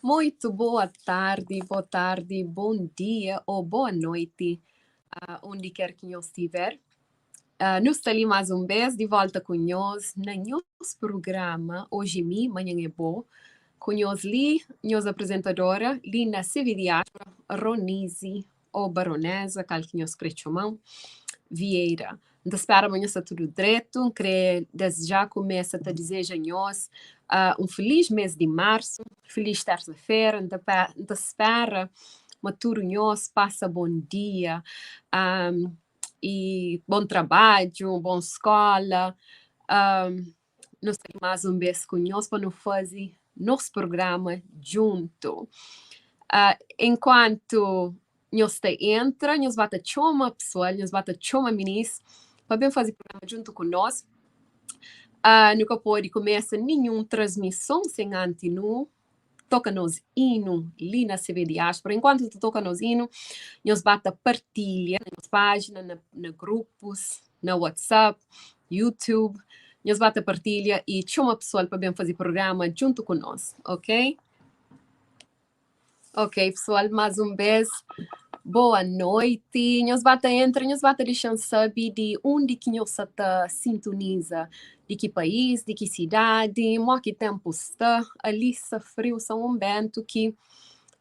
Muito boa tarde, bom dia ou boa noite, onde quer que eu estiver. Nós estamos ali mais vez de volta com nós, no nosso programa Hoje Mi, Manhã é Bom. Com nós ali, nossa apresentadora, Lina Sevidiatra, Ronise, ou Baronesa, que nós chamamos, Vieira. Então, espero amanhã está tudo direito. Queria desde já começa a dizer a nós feliz mês de março, feliz terça-feira. Então, espera maturo nós, passa bom dia e bom trabalho, boa escola. Nós temos mais vez com nós para nos fazer nosso programa junto. Enquanto nós entra, nós vamos chamar pessoal, nós vamos chamar ministro para bem fazer programa junto conosco. Nunca pode começar nenhuma transmissão sem antes não toca nos hino ali na CV Diáspora. Enquanto tu toca nos hino, nós vamos partilhar nas páginas, na grupos, na WhatsApp, YouTube. Nós vamos partilhar e chama pessoal para bem fazer programa junto conosco, ok? Ok, pessoal, mais vez. Boa noite. Nós vamos entrar, nós vamos deixar saber de onde que nós sintoniza, de que país, de que cidade, que tempo está. Ali está frio, são um vento que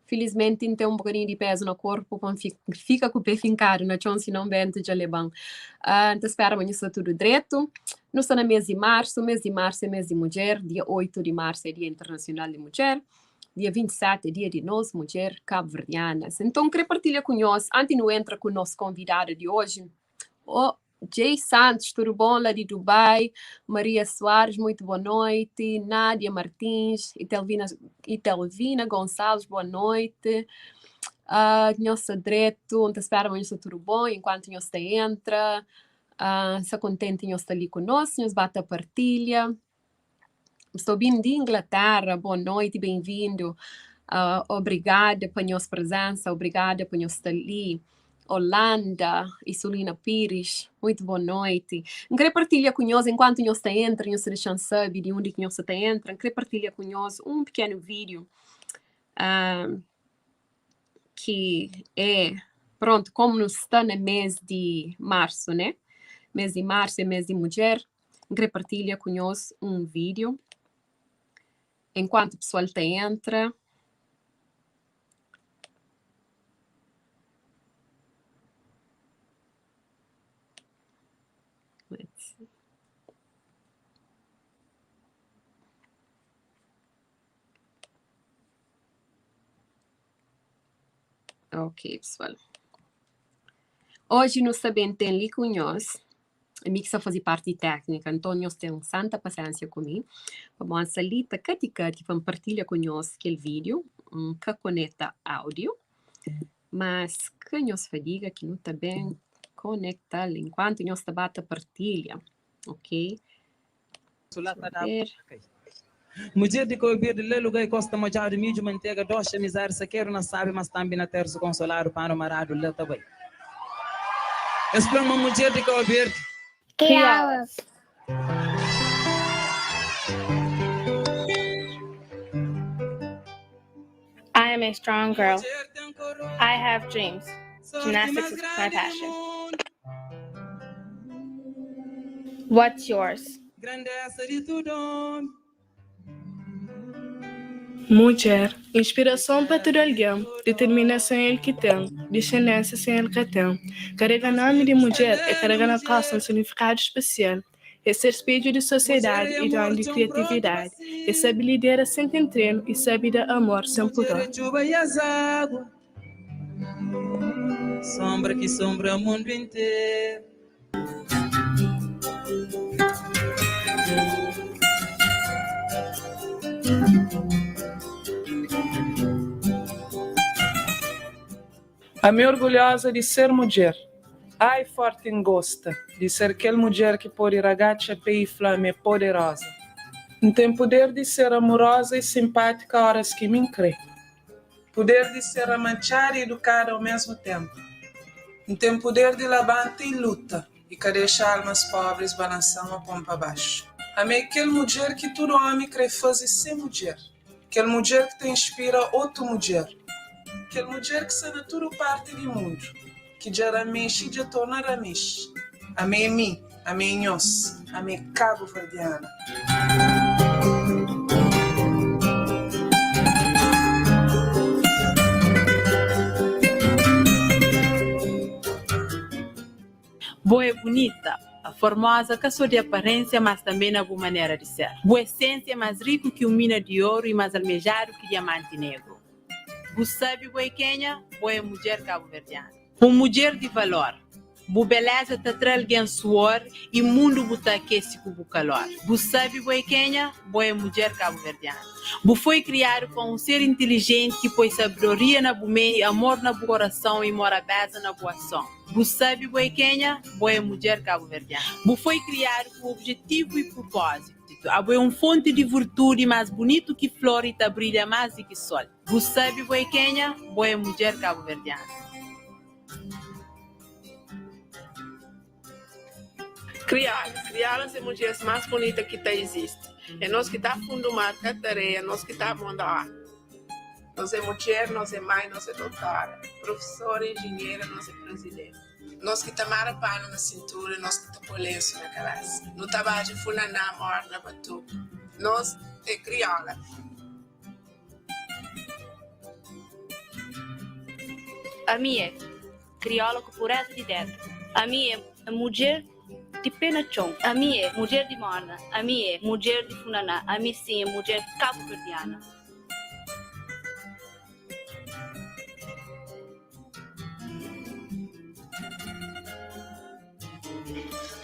felizmente tem um bocadinho de peso no corpo, fica com o pé fincado, não chão, se não vento de alemão. Então espero amanhã está tudo direito. Nós estamos no mês de março é mês de mulher, dia 8 de março é dia internacional de mulher. Dia 27 é dia de nós, mulheres cabo-verdianas. Então, queria partilhar com nós, antes de entrar com o nosso convidado de hoje, o Jay Santos, tudo bom lá de Dubai? Maria Soares, muito boa noite. Nádia Martins, Itelvina Gonçalves, boa noite. Nossa direto, onde esperamos isso tudo bom, enquanto nós entra. Se contente nós está ali conosco, nós bate a partilha. Estou vindo de Inglaterra, boa noite, bem-vindo. Obrigada pela nossa presença, obrigada por nós estar ali. Holanda, Isolina Pires, muito boa noite. Eu queria partilhar com nós, enquanto nós entra, nós deixamos saber de onde nós entra, eu queria partilhar com nós um pequeno vídeo que é, pronto, como nós estamos no mês de março, né? Mês de março é mês de mulher. Eu queria partilhar com nós um vídeo. Enquanto o pessoal entra. Ok, pessoal. Hoje nós também temos ali com nós, a mim que só faz parte técnica, então nós temos santa paciência comigo. Vamos sair para Cati, vamos partilhar com nós aquele vídeo, que conecta áudio, mas que nós fadiga que não está bem conectar enquanto nós está bata partilha, ok? Mulher de coibir de lelo gai costa majado de mídio manteiga doce mizar saqueiro não sabe mas também na terça consolar o pano marado lá também. Explana uma mulher de coibir. Que aulas? I am a strong girl. I have dreams. Gymnastics is my passion. What's yours? Mulher, inspiração para todo alguém, determinação é ele que tem, descendência sem ele que tem. Carregar nome de mulher é carregar na calça um significado especial. É ser espelho de sociedade e de criatividade. É saber liderar sem treino e saber dar amor sem pudor. Sombra que sombra o mundo inteiro. A-me orgulhosa de ser mulher. Ai, forte em gosta de ser aquela mulher que pode ragazza e flame poderosa. Tem poder de ser amorosa e simpática a horas que me crê. Poder de ser amanchada e educada ao mesmo tempo. Tem poder de levanta e luta e que deixa almas pobres balançando a pompa abaixo. A-me aquela mulher que todo homem crê fazer ser mulher. Aquela mulher que te inspira outra mulher. Aquela mulher que se natura parte do mundo. Que já mexe e já torna a mexe. A mim, a nós, a Cabo Verdeana. Boa é bonita, a formosa, que só de aparência, mas também na boa maneira de ser. Boa essência é mais rico que mina de ouro e mais almejado que diamante negro. Você sabe, boa quenha, boa mulher cabo-verdiana. Uma mulher de valor. Boa beleza te traz suor e mundo buta aquece com o calor. Você sabe, boa quenha, boa mulher cabo-verdiana. Você foi criado com um ser inteligente que põe sabedoria na boa mente, amor na boa coração e morabeza na boa ação. Você sabe, boa quenha, boa mulher cabo-verdiana. Você foi criado com objetivo e propósito. A boa é uma fonte de virtude mais bonito que flor e tá brilha mais do que sol. Você sabe, boa quenha, boa mulher cabo-verdiana. Criá-las é a mulher mais bonita que existe. É nós que está fundo mar, tareia, nós que está mandar. Nós é mulher, nós é mãe, nós é doutora, professora, engenheira, nós é presidente. Nós que está mara pano na cintura, nós que está polência na classe. No trabalho fulana, mor na batu. Nós é crioula. A minha é crioula com pureza de dentro. A minha é mulher de penachão. A minha é mulher de morna. A minha é mulher de funaná. A minha sim é mulher cabo-verdiana.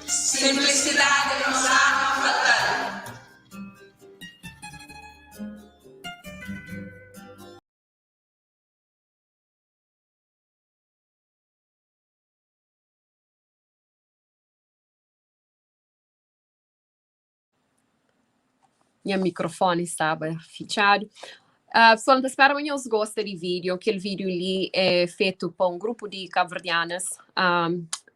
Simplicidade é nossa arma fatal. Meu microfone estava fechado. Só espero que vocês gostem do vídeo. Aquele vídeo ali é feito por um grupo de cabo-verdianas,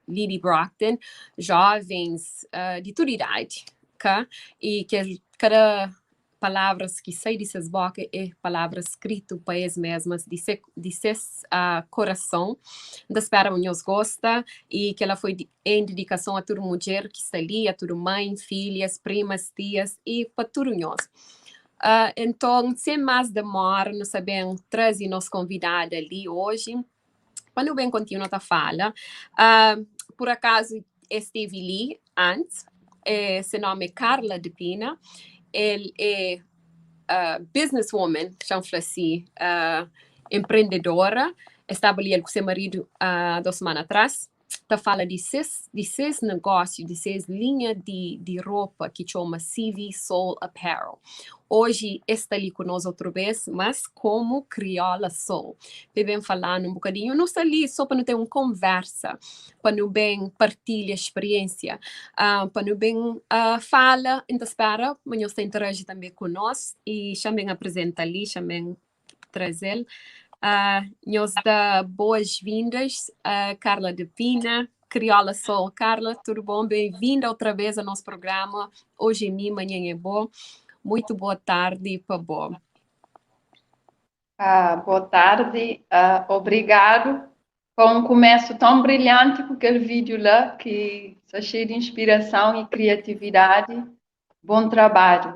Lily Brockton, jovens de toda idade, okay? E que cada palavra que sai de suas bocas é palavra escrita para eles mesmas, de seus coração. Então, espero que vocês gostem e que ela foi em dedicação a toda mulher que está ali, a toda mãe, filhas, primas, tias e para todos nós. Então, sem mais demora, nós sabemos trazer nossa convidada ali hoje. Quando bem continua a falar, por acaso esteve ali antes, seu nome é Carla de Pina, ele é businesswoman, chamamos assim, empreendedora, estava ali com seu marido 2 semanas atrás, está falando de seus negócios, de seus linhas de roupa que chama CV Soul Apparel. Hoje está ali conosco outra vez, mas como Crioula Soul. Bem falando um bocadinho, não está ali só para não ter uma conversa, para não bem partilhar experiência, para não bem fala, então espera, mas você interage também conosco e também apresenta ali, também trazer. Nós dá boas-vindas a Carla de Pina, Crioula Soul. Carla, tudo bom? Bem-vinda outra vez ao nosso programa. Hoje é mim, amanhã é bom. Muito boa tarde para bom. Boa tarde, obrigado. Com um começo tão brilhante com aquele vídeo lá, que está cheio de inspiração e criatividade. Bom trabalho.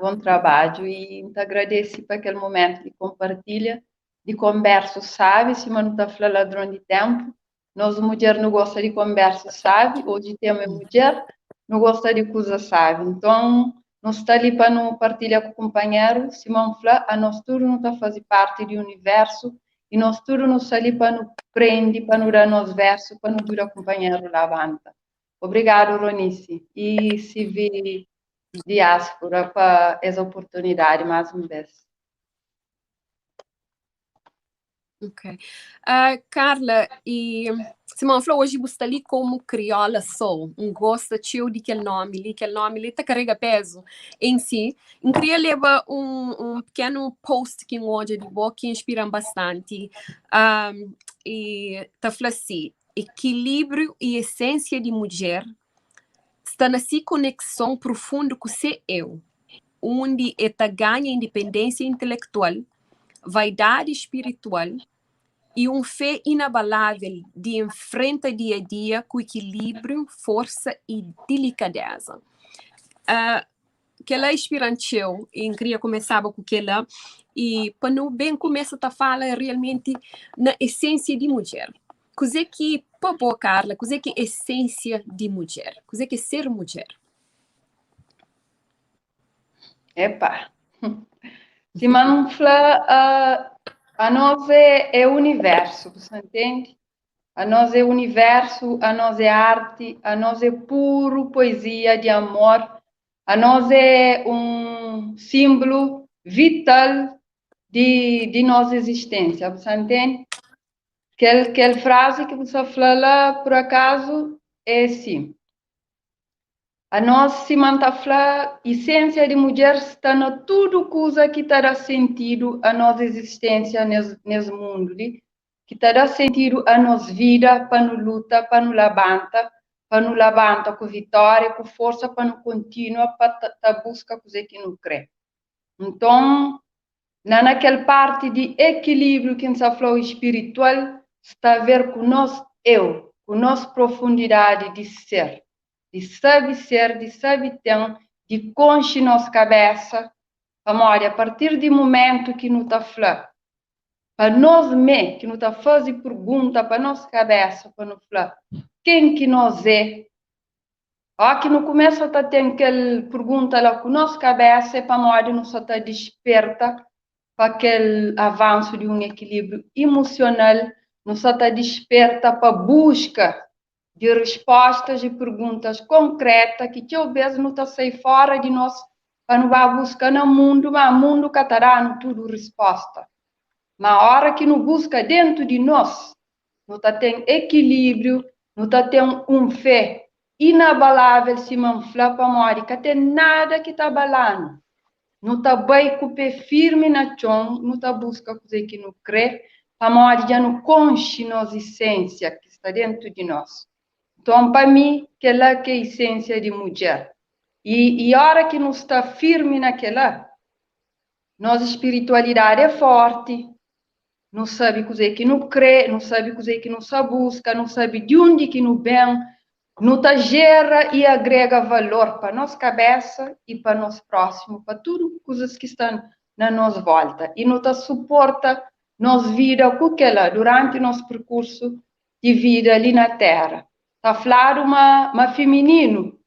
E te agradeço por aquele momento de compartilha, de conversa, sabe? Se não está falando ladrão de tempo, nós mulheres não gostamos de conversa, sabe? Hoje temos mulher, não gosta de coisa, sabe? Então, nós estamos ali para não partilhar com o companheiro, se não falar, a nós tudo não está fazendo parte do universo, e nós tudo não estamos ali para não prender, para não dar nos versos, para não durar o companheiro lá levanta. Obrigado, Ronice. E se vi diáspora para essa oportunidade mais uma vez. Ok. Carla, e Simão falou hoje você está ali como Crioula Soul, gosta de aquele nome ali tá carrega peso em si. Eu queria levar um pequeno post que hoje de boa que inspira bastante. E tá falando assim, equilíbrio e essência de mulher está nessa conexão profunda com o seu eu, onde ela ganha independência intelectual, vaidade espiritual e fé inabalável de enfrentar dia a dia com equilíbrio, força e delicadeza. Que ela inspiranciou e queria começar com aquela e para não bem começa a falar realmente na essência de mulher. Cos'è que para boa Carla, cos'è que é essência de mulher? Cos'è que é ser mulher? Epa. Se man fala a nós é universo, você entende? A nós é universo, a nós é arte, a nós é puro poesia de amor, a nós é símbolo vital de nossa existência, você entende? Aquela frase que você fala por acaso é assim. A nós se mantém a essência de mulher está na tudo coisa que dará sentido à nossa existência nesse mundo, que dará sentido à nossa vida, para nos luta, para nos levanta com vitória, com força, para nos continuar, para buscar coisa que não crê. Então, naquela parte de equilíbrio que nos falou espiritual, está a ver com nós eu, com nossa profundidade de ser. De saber ser, de saber ter, de conche nossa cabeça, amor, a partir do momento que não está falando, para nós mesmos, que não está fazendo pergunta para nossa cabeça, para não falar, quem que nós é? Que não começa a ter aquela pergunta lá com nossa cabeça, é para amor, não só está desperta para aquele avanço de equilíbrio emocional, não só está desperta para busca de respostas e perguntas concretas que às vezes não está sair fora de nós para não vá buscar no mundo, mas o mundo catará tudo resposta. Mas a hora que não busca dentro de nós, não está tem equilíbrio, não está tem fé inabalável se manfla para morrer, que tem nada que está abalando. Não está bem com o pé firme na chão, não está busca coisa que não crê, para morrer já não conche nossa essência que está dentro de nós. Então, para mim, aquela que é a essência de mulher. E a hora que não está firme naquela, nossa espiritualidade é forte, não sabe coisa que não crê, não sabe coisa que não se busca, não sabe de onde que não vem, não está gera e agrega valor para nossa cabeça e para nosso próximo, para tudo coisas que estão na nossa volta. E não está suporta nossa vida com aquela, durante nosso percurso de vida ali na Terra. Está falando uma feminino,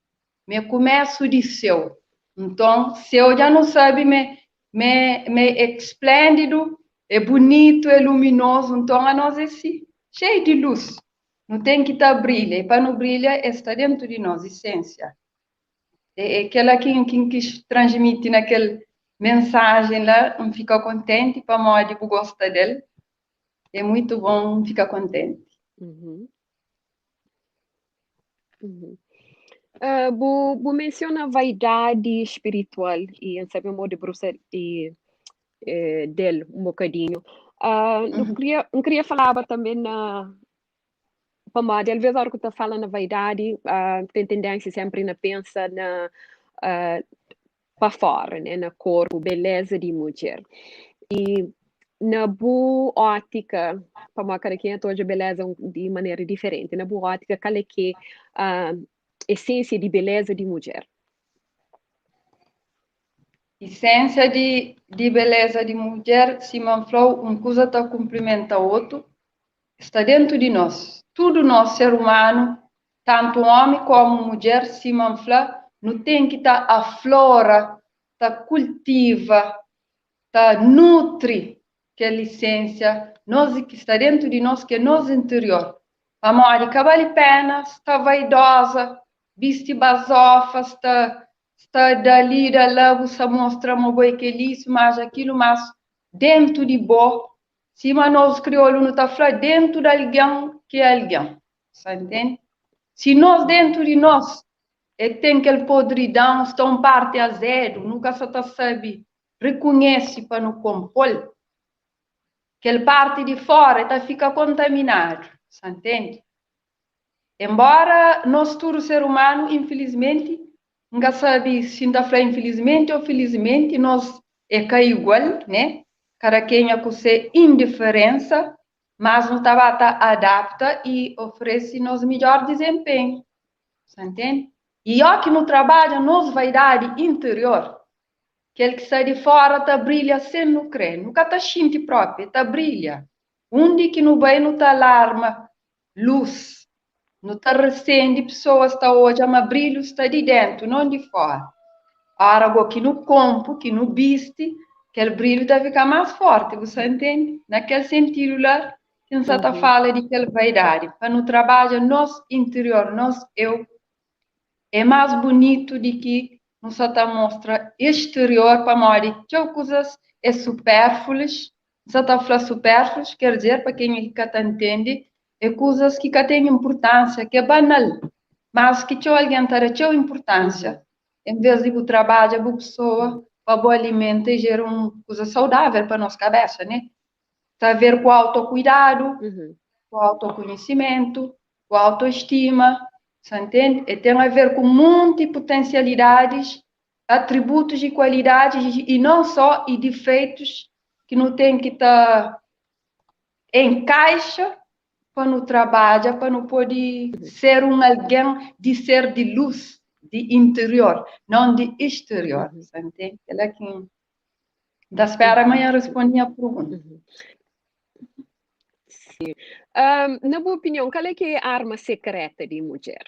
me começo de seu. Então, se eu já não sabe, me esplêndido, é bonito, é luminoso, então a nós é assim, cheio de luz. Não tem que estar brilha, e para não brilhar, está dentro de nós, essência. É aquela que quis transmitir naquela mensagem lá, não fica contente, para a que gosta dele. É muito bom ficar contente. Uhum. Uhum. Bu menciona vaidade espiritual e sabemos de Bruxelas e dele um bocadinho. Não queria falar também na Pamadi, às vezes a hora que tu fala na vaidade, tem tendência sempre na pensa na para fora, né, na corpo, beleza de mulher. E na boa ótica, para uma cara que é toda beleza de maneira diferente, na boa ótica, qual é que essência de beleza de mulher? Essência de beleza de mulher, se manflou, uma coisa está cumprimenta outro, está dentro de nós. Tudo nós, ser humano, tanto homem como mulher, se manfla, não tem que estar a flora, tá cultiva, tá nutre aquela essência, nós que está dentro de nós, que é nosso interior. A mãe que vale a pena, está vaidosa, viste basofas, está dali, lá, você mostra uma boa que isso, mas aquilo, mas dentro de bom, se nós crioulos não está falando dentro de alguém que é alguém, você entende? Se nós dentro de nós tem aquele podridão, estão parte a zero, nunca se sabe, reconhece para não compor, aquela parte de fora fica contaminado, você entende? Embora nós todo ser humano, infelizmente, nunca sabe se ainda fala infelizmente ou felizmente, nós é cá igual, né? cada quem é com sua indiferença, mas não adapta e oferece nos melhor desempenho. Você entende? E aqui no trabalho, nos vaidade interior, aquele que sai de fora tá brilha sem não crer, nunca tá sente próprio, tá brilha. Onde que no bem não tá alarma, luz, não tá recende pessoas tá hoje, mas brilho está de dentro, não de fora. Ora, que no corpo, que no viste, aquele brilho deve ficar mais forte, você entende? Naquele sentido lá, que não está fala de aquela vaidade. Para no trabalho, nosso interior, nosso eu, é mais bonito do que nos está mostra exterior para morrer. Que coisas é supérfluas, não está falar supérfluas, quer dizer, para quem que entende, é coisas que têm importância, que é banal, mas que alguém tem importância. Em vez de o trabalho, a pessoa, para o alimento e gera uma coisa saudável para a nossa cabeça, né? Tem a ver com o autocuidado, com o autoconhecimento, com a autoestima, você entende? E tem a ver com muitas potencialidades, atributos e qualidades, e não só e defeitos que não tem que estar em caixa para no trabalho, para não poder ser alguém de ser de luz, de interior, não de exterior, você entende? Ela que da espera amanhã responde a pergunta. Sim. Na boa opinião, qual é que é a arma secreta de mulher?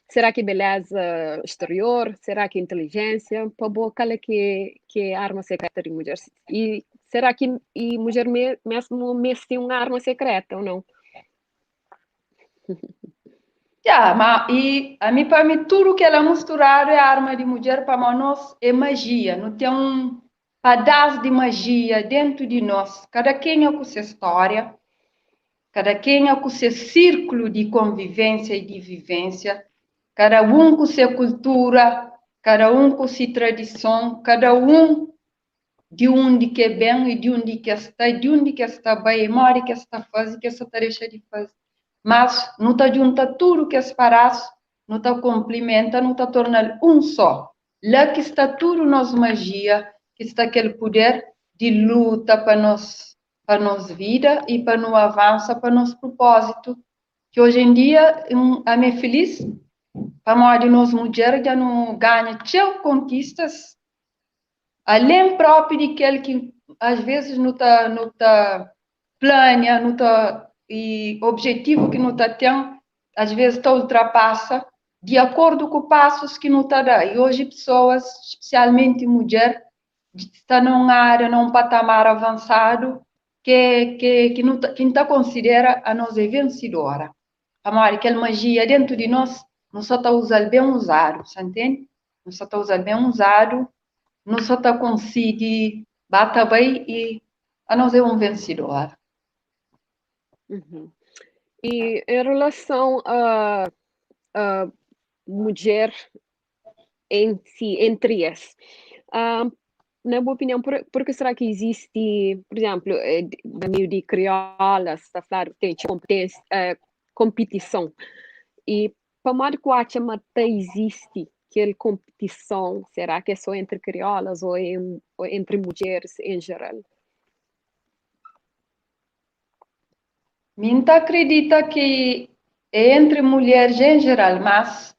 Será que beleza exterior? Será que inteligência? Qual é que é a arma secreta de mulher? E será que a mulher mesmo tem uma arma secreta ou não? Mas para mim, tudo que ela misturar é arma de mulher, para nós é magia. Não tem um pedaço de magia dentro de nós. Cada quem é com sua história, cada quem é com seu círculo de convivência e de vivência, cada um com sua cultura, cada um com sua tradição, cada um de onde que é bem e de onde que está bem, mora que está fazendo, que está deixando de fazer. Mas não está junta tudo que é separado, não está complementa, não está tornando um só. Lá que está tudo nos magia, que está aquele poder de luta para nós vida e para no avanço, para nosso propósito. Que hoje em dia, a minha feliz, para nós de nós mulheres já não ganha tchau conquistas, além próprio de aquele que às vezes não tá plania, não tá e objetivo que não está tendo, às vezes está ultrapassa, de acordo com passos que não está dando. E hoje pessoas, especialmente mulher, estão numa área, num patamar avançado, que não está considera a nós é vencedora. Amor, aquela magia dentro de nós, não só está usando bem usado, você entende? Não só está usando bem usado, não só está conseguindo bater bem e a nós é um vencedor. E em relação a mulher em si, entre elas, na minha opinião, por que será que existe, por exemplo, no meio de criolas, tem competição? E para mais que existe aquela competição, será que é só entre criolas ou entre mulheres em geral? Minta acredita que é entre mulheres em geral, mas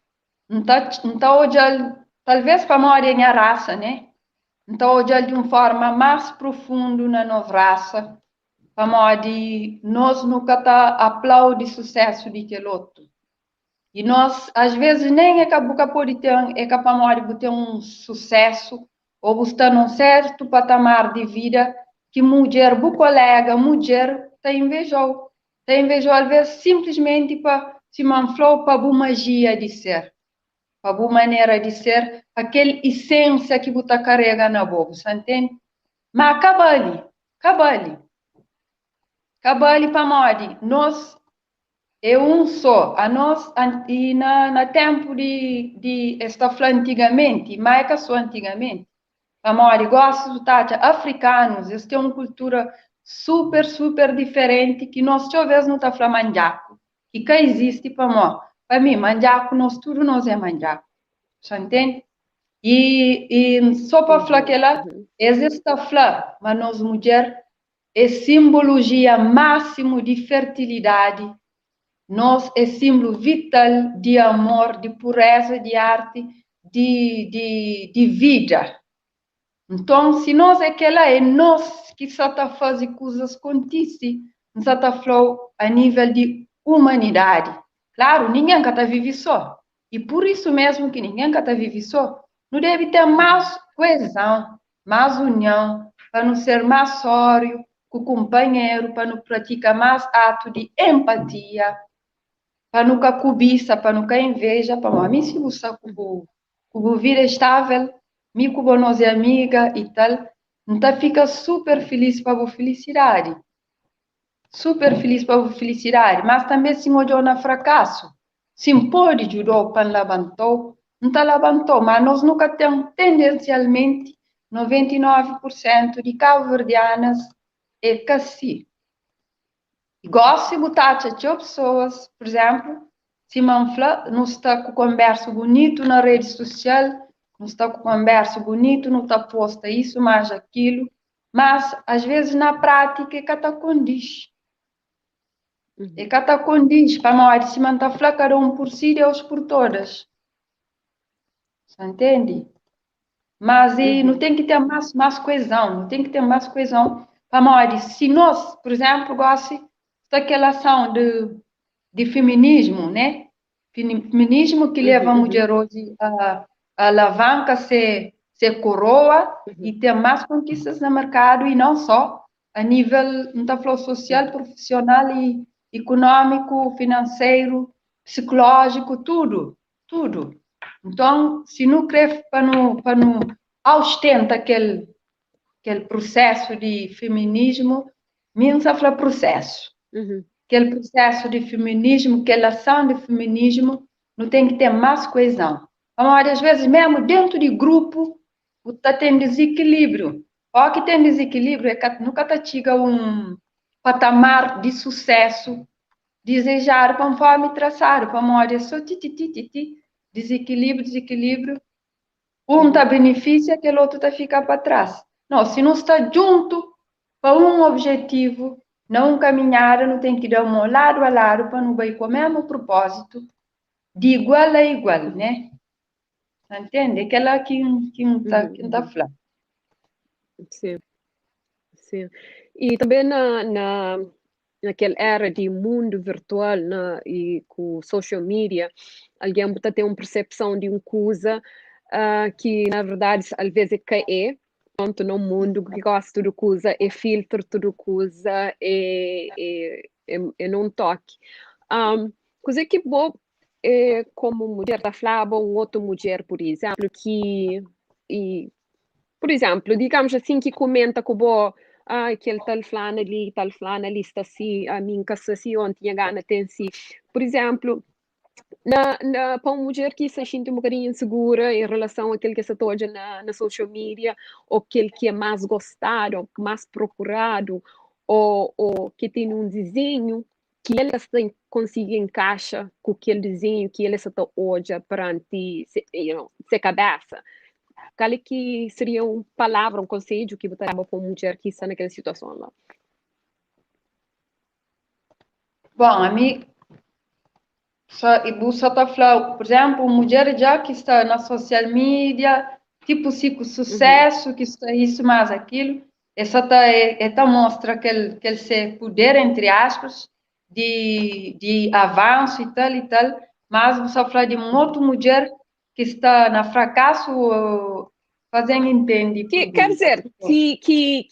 não está olhando, talvez para a minha raça, né? Não está olhando de uma forma mais profunda na nossa raça, para nós nunca tá aplaude o sucesso de aquele outro. E nós, às vezes, nem é capaz de ter um sucesso ou estar num certo patamar de vida que mulher, colega, mulher, está invejou. Está invejou, às vezes, simplesmente para se manflou para a magia de ser, para a maneira de ser, aquela essência que você carrega na boca, você entende? Mas acaba ali para nós é um só, a nós, e na tempo de esta falando antigamente, mas é que só antigamente, amor, gosto dos africanos, eles têm uma cultura super diferente, que nós talvez não está falando manjaco, que existe para mim, manjaco, nós tudo nós é manjaco, você entende? E só para falar que ela existe a falar, mas nós mulheres é simbologia máximo de fertilidade. Nós é símbolo vital de amor, de pureza, de arte, de vida. Então, se nós é nós que só está fazendo coisas contíssimas, nós está falando a nível de humanidade. Claro, ninguém está viver só. E por isso mesmo que ninguém está viver só, não deve ter mais coesão, mais união, para não ser mais sório com o companheiro, para não praticar mais ato de empatia, para nunca cobiça, para nunca inveja, para mim se você com vida estável, me com nós é amiga e tal, então fica super feliz para a felicidade. Super feliz para a felicidade, mas também se mudou na fracasso. Se pode ajudar para levantou, não está levantou, mas nós nunca temos tendencialmente 99% de cabo-verdianas é assim. Gosto de botar pessoas, por exemplo, se manfla, não está com conversa bonito na rede social, não está com conversa bonito, não está posta isso, mais aquilo, mas às vezes na prática é catacondiz. É catacondiz, para nós, se manter cada um por si, Deus por todas. Você entende? Mas não tem que ter mais coesão, não tem que ter mais coesão. Para nós, se nós, por exemplo, gostamos daquela ação de feminismo, né? Feminismo que leva a mulher hoje a alavanca se coroa e ter mais conquistas no mercado, e não só a nível, não está falando social, profissional e econômico, financeiro, psicológico, tudo. Então, se não cresce para não ostenta aquele processo de feminismo, mesmo se fala processo. Aquele processo de feminismo, aquela ação de feminismo, não tem que ter mais coesão. Às vezes, mesmo dentro de grupo, tem desequilíbrio. O que tem desequilíbrio é que nunca chega um patamar de sucesso desejar conforme traçado. É só desequilíbrio. Um está beneficia, aquele outro está ficar para trás. Não, se não está junto para um objetivo, não caminhar, não tem que dar um lado a lado para não ir com o mesmo propósito, de igual a igual, né? Entende? Aquela que está falando. Sim. E também naquela era de mundo virtual, e com social media, alguém pode ter uma percepção de uma coisa que, na verdade, às vezes é pronto, no mundo que gosta de coisa, é filtro tudo coisa, não toque. Coisa que bom como mulher da Flávia ou outra mulher, por exemplo, por exemplo, digamos assim, que comenta que aquele tal fulano ali está assim, a mim que assim, ontem tinha gana, tem assim. Por exemplo, para uma mulher que se sente um bocadinho insegura em relação àquele que se toja na social media, ou aquele que é mais gostado, mais procurado, ou que tem um desenho que ela consiga encaixar com aquele desenho que ela se toja perante se cabeça. Qual é que seria uma palavra, um conselho que botaria para uma mulher que está naquela situação lá? Bom, a mim, só está falando, por exemplo, mulher já que está na social media, tipo sucesso, que está isso, mais aquilo, essa mostra que se poder, entre aspas, de avanço e tal, mas você fala de uma outra mulher que está na fracasso, fazendo entender. Quer dizer, que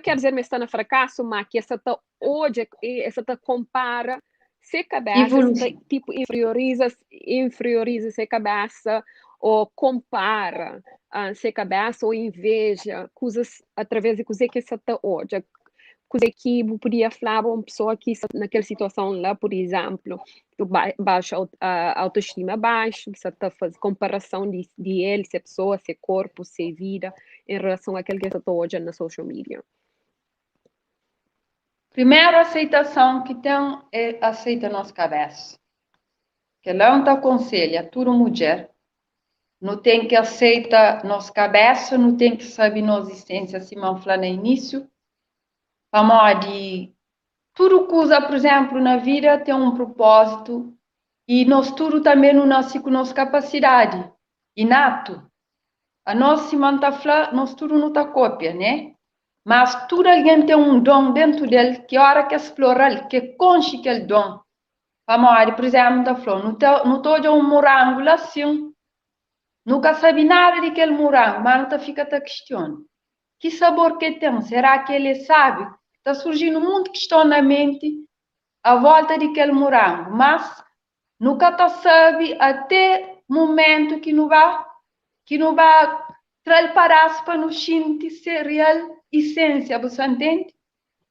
quer dizer que está na fracasso, mas que essa hoje, essa compara se cabeça, tipo inferioriza se cabeça, ou compara se cabeça, ou inveja, coisas através de coisas que essa hoje. Coisa que eu podia falar para uma pessoa que está naquela situação lá, por exemplo, baixa autoestima baixa, que está fazendo comparação de ele, se pessoa, se corpo, se vida, em relação àquele que está hoje na social media. Primeira aceitação que tem é aceita nossa cabeça. Que lá não aconselha, toda mulher, não tem que aceitar nossa cabeça, não tem que saber nossa existência, assim, vamos falar no início, de tudo que usa, por exemplo, na vida tem um propósito e nós tudo também não nasce com nossa capacidade inato. A nossa manta flá, nós tudo não tá cópia, né? Mas tudo alguém tem um dom dentro dele que a hora que explorar, que conche aquele dom. Vamos, por exemplo, da flor, não tô de um morango lá assim, nunca sabe nada daquele morango, mas não fica a questão. Que sabor que tem? Será que ele sabe? Está surgindo muito questionamento à volta daquele morango, mas nunca está sabe até o momento que não vai preparar-se para nos sentir ser real essência, você entende?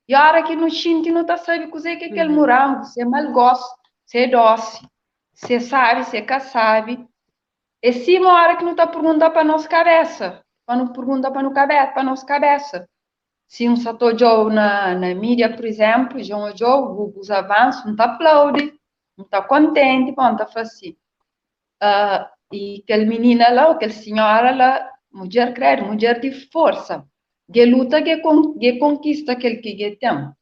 E a hora que nos sente não está sabe cozer que é aquele morango, se é mal gosto, se é doce, se sabe, se é sabe. E sim, uma hora que não está perguntando para a nossa cabeça, para não perguntar para a nossa cabeça. Se um sato jogo na mídia, por exemplo, já um jogo, os avanços, não está aplaude, não está contente, não está fácil. E aquela menina lá, aquela senhora lá, mulher crede, mulher de força, que luta, que conquista aquele que tem.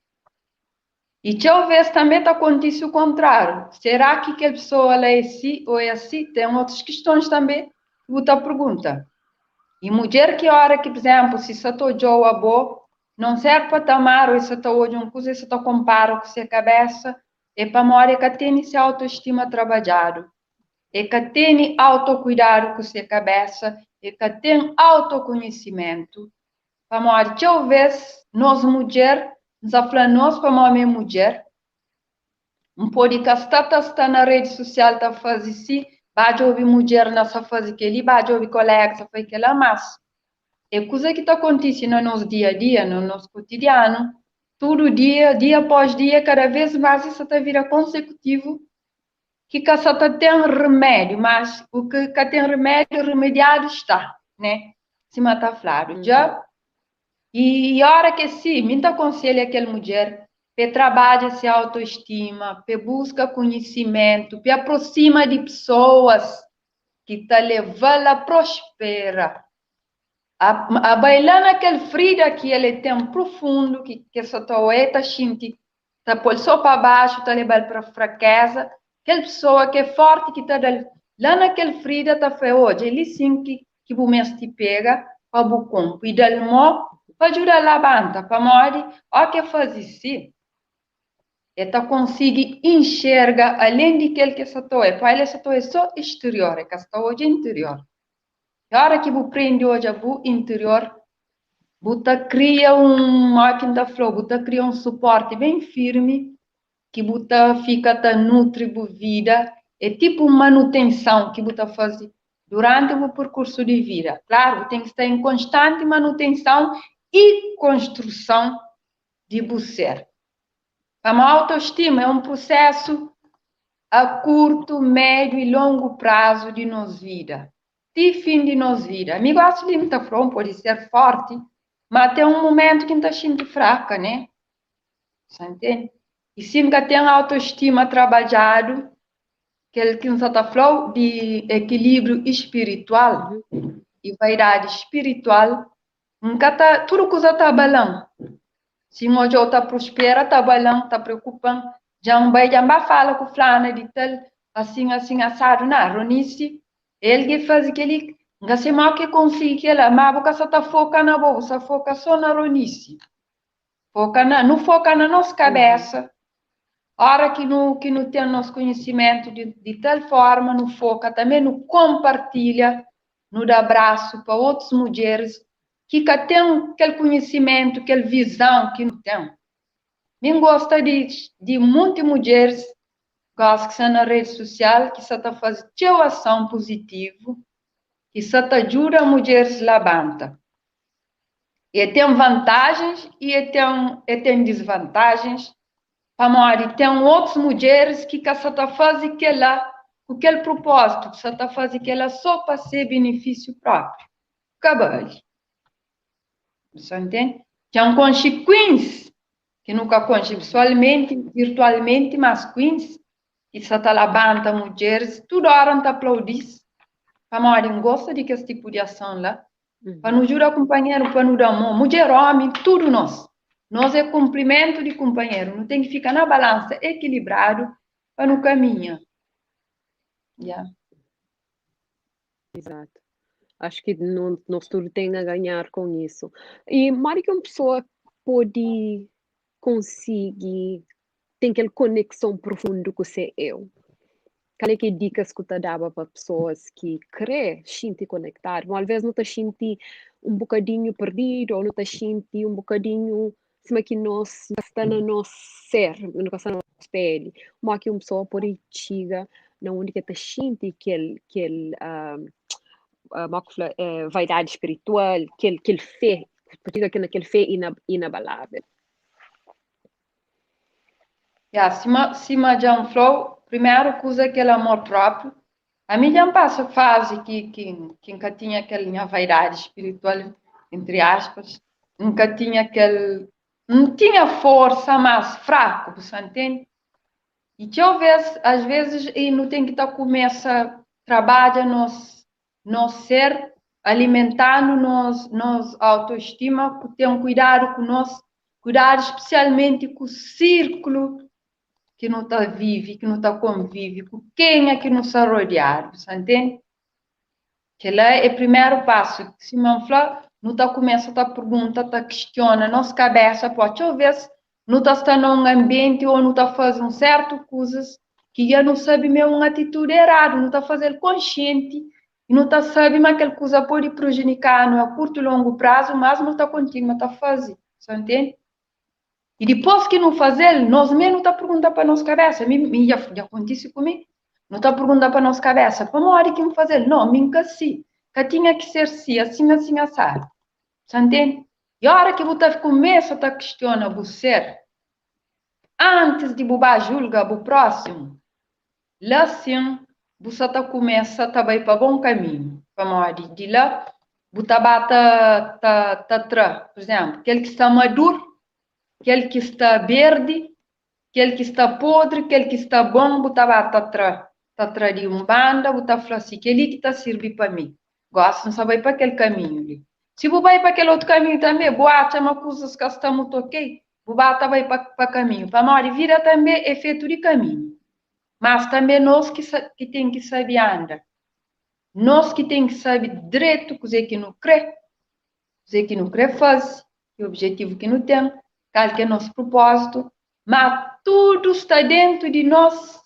E talvez também acontece o contrário. Será que aquela pessoa lá é assim ou é assim? Tem outras questões também. Outra pergunta. E mulher que hora que, por exemplo, se você está jogando a boa, não serve para tomar ou se está hoje uma coisa, se está compara com sua cabeça, é para morrer que tem essa autoestima trabalhado. É que tem autocuidado com sua cabeça, é que tem autoconhecimento. Para morrer, talvez nós mulheres, nós para morrer mulher, um podcast está na rede social, está fazendo assim, vai ouvir mulher nessa fase que ele, vai ouvir colegas, está fazendo aquela massa. É coisa que está acontecendo no nosso dia a dia, no nosso cotidiano, todo dia, dia após dia, cada vez mais isso está virando consecutivo, que só tem remédio, mas o que tem remédio, remediado está, né? Se mata claro, já. E a hora que sim, me aconselho aquela mulher, que trabalha essa autoestima, que busca conhecimento, que aproxima de pessoas que está levando a prosperar. A bailar naquele frio que ele tem profundo, que só está sentindo, está por só para baixo, está levando para fraqueza. Aquela pessoa que é forte, que está lá naquele frio, está feio hoje. Ele sim que o mês te pega, para o corpo, e dele para ajudar a levanta, para morrer, o que faz isso? Ele consegue enxergar, além de que só é, para ele só é só exterior, é que está hoje interior. A hora que você prende hoje o interior, você cria máquina flor, você cria suporte bem firme, que você fica nutre a vida, é tipo manutenção que você faz durante o percurso de vida. Claro, tem que estar em constante manutenção e construção de você. A autoestima é um processo a curto, médio e longo prazo de nossa vida. De fim de nossa vida. Amigo, a limita pode ser forte, mas tem um momento que está sendo fraca, né? Você entende? E se que tem autoestima trabalhado, que ele está falando de equilíbrio espiritual e vaidade espiritual, tudo coisa está balão. Se um hoje está prospera, está balão, está preocupando, já fala com o flana de tal, assim, assado, não, Ronice, ele que faz aquele, não sei mal que consegue ela, mas você só está focando na boa, você foca só na Ronice. Não foca na nossa cabeça. A hora que não tem nosso conhecimento de tal forma, não foca, também não compartilha, não dá abraço para outras mulheres que tem aquele conhecimento, aquela visão que não tem. Eu gosto de muitas mulheres que estão na rede social, que só está fazendo ação positiva, que só ajuda a mulheres a levantar. E tem vantagens e tem desvantagens. E tem outras mulheres que só está fazendo aquele propósito, que só está fazendo aquela só para ser benefício próprio. Acabou. Você entende? Tem consequências que nunca acontece pessoalmente, virtualmente, mas consequências que só está levantando mulheres, toda hora está aplaudindo. Para gosta de que esse tipo de ação lá. Para nos ajudar companheiro, para nos dar mão. Mulher, homem, tudo nós. Nós é cumprimento de companheiro. Não tem que ficar na balança, equilibrado, para no caminho. Yeah. Exato. Acho que nós tudo tem a ganhar com isso. E mais que uma pessoa pode conseguir ter aquela conexão profunda com o seu eu. Qual é que dicas que tu dava para pessoas que querem sentir conectar, mas às vezes não te sentir um bocadinho perdido, ou não te sentir um bocadinho como que nós está no nosso ser, no nosso pele. Mas que uma pessoa pode chegar na onde que te sente que vaidade espiritual, que fé, aquele fé inabalável. Cima de um flow, primeiro coisa é aquele amor próprio. A mim já passa fase que nunca tinha aquela vaidade espiritual, entre aspas, nunca tinha aquele, não tinha força, mas fraco, você entende? E que às vezes, e não tem que estar começa trabalha nos ser alimentando nos autoestima, ter um cuidado com nós, cuidar especialmente com o círculo que não está vive, que não está convive, com quem é que não está rodeado, você entende? Que lá é o primeiro passo. Se não for, não está começa a pergunta, está questiona, nossa cabeça pode talvez não está num ambiente ou não está fazendo certas coisas que já não sabe mesmo uma atitude errada, não está fazendo consciente e não está sabe mas aquela coisa pode prejudicar no a curto e longo prazo, mas não está continua a fazer, você entende? E depois que não fazer, nós mesmos está perguntando para nossa cabeça, já acontece comigo, não está perguntando para nossa cabeça, como hora que me fazer? Não, nunca sim, que tinha que ser assim, assado, você entende? E a hora que você começa a questionar você, antes de você julgar o próximo, lá sim, você começa a ir para bom caminho, de lá, você tá, por exemplo, aquele que está maduro, aquele que está verde, aquele que está podre, aquele que está bom, você vai atrás de um banda, você fala assim, aquele que está servindo para mim. Gosto, não sabe para aquele caminho ali. Se você vai para aquele outro caminho também, você acha uma coisa que está muito ok, você vai para caminho. Para nós, vida também é feito de caminho. Mas também nós que tem que saber andar. Nós que tem que saber direito, coisa que não crê, faz, o objetivo que não tem, qual que é nosso propósito, mas tudo está dentro de nosso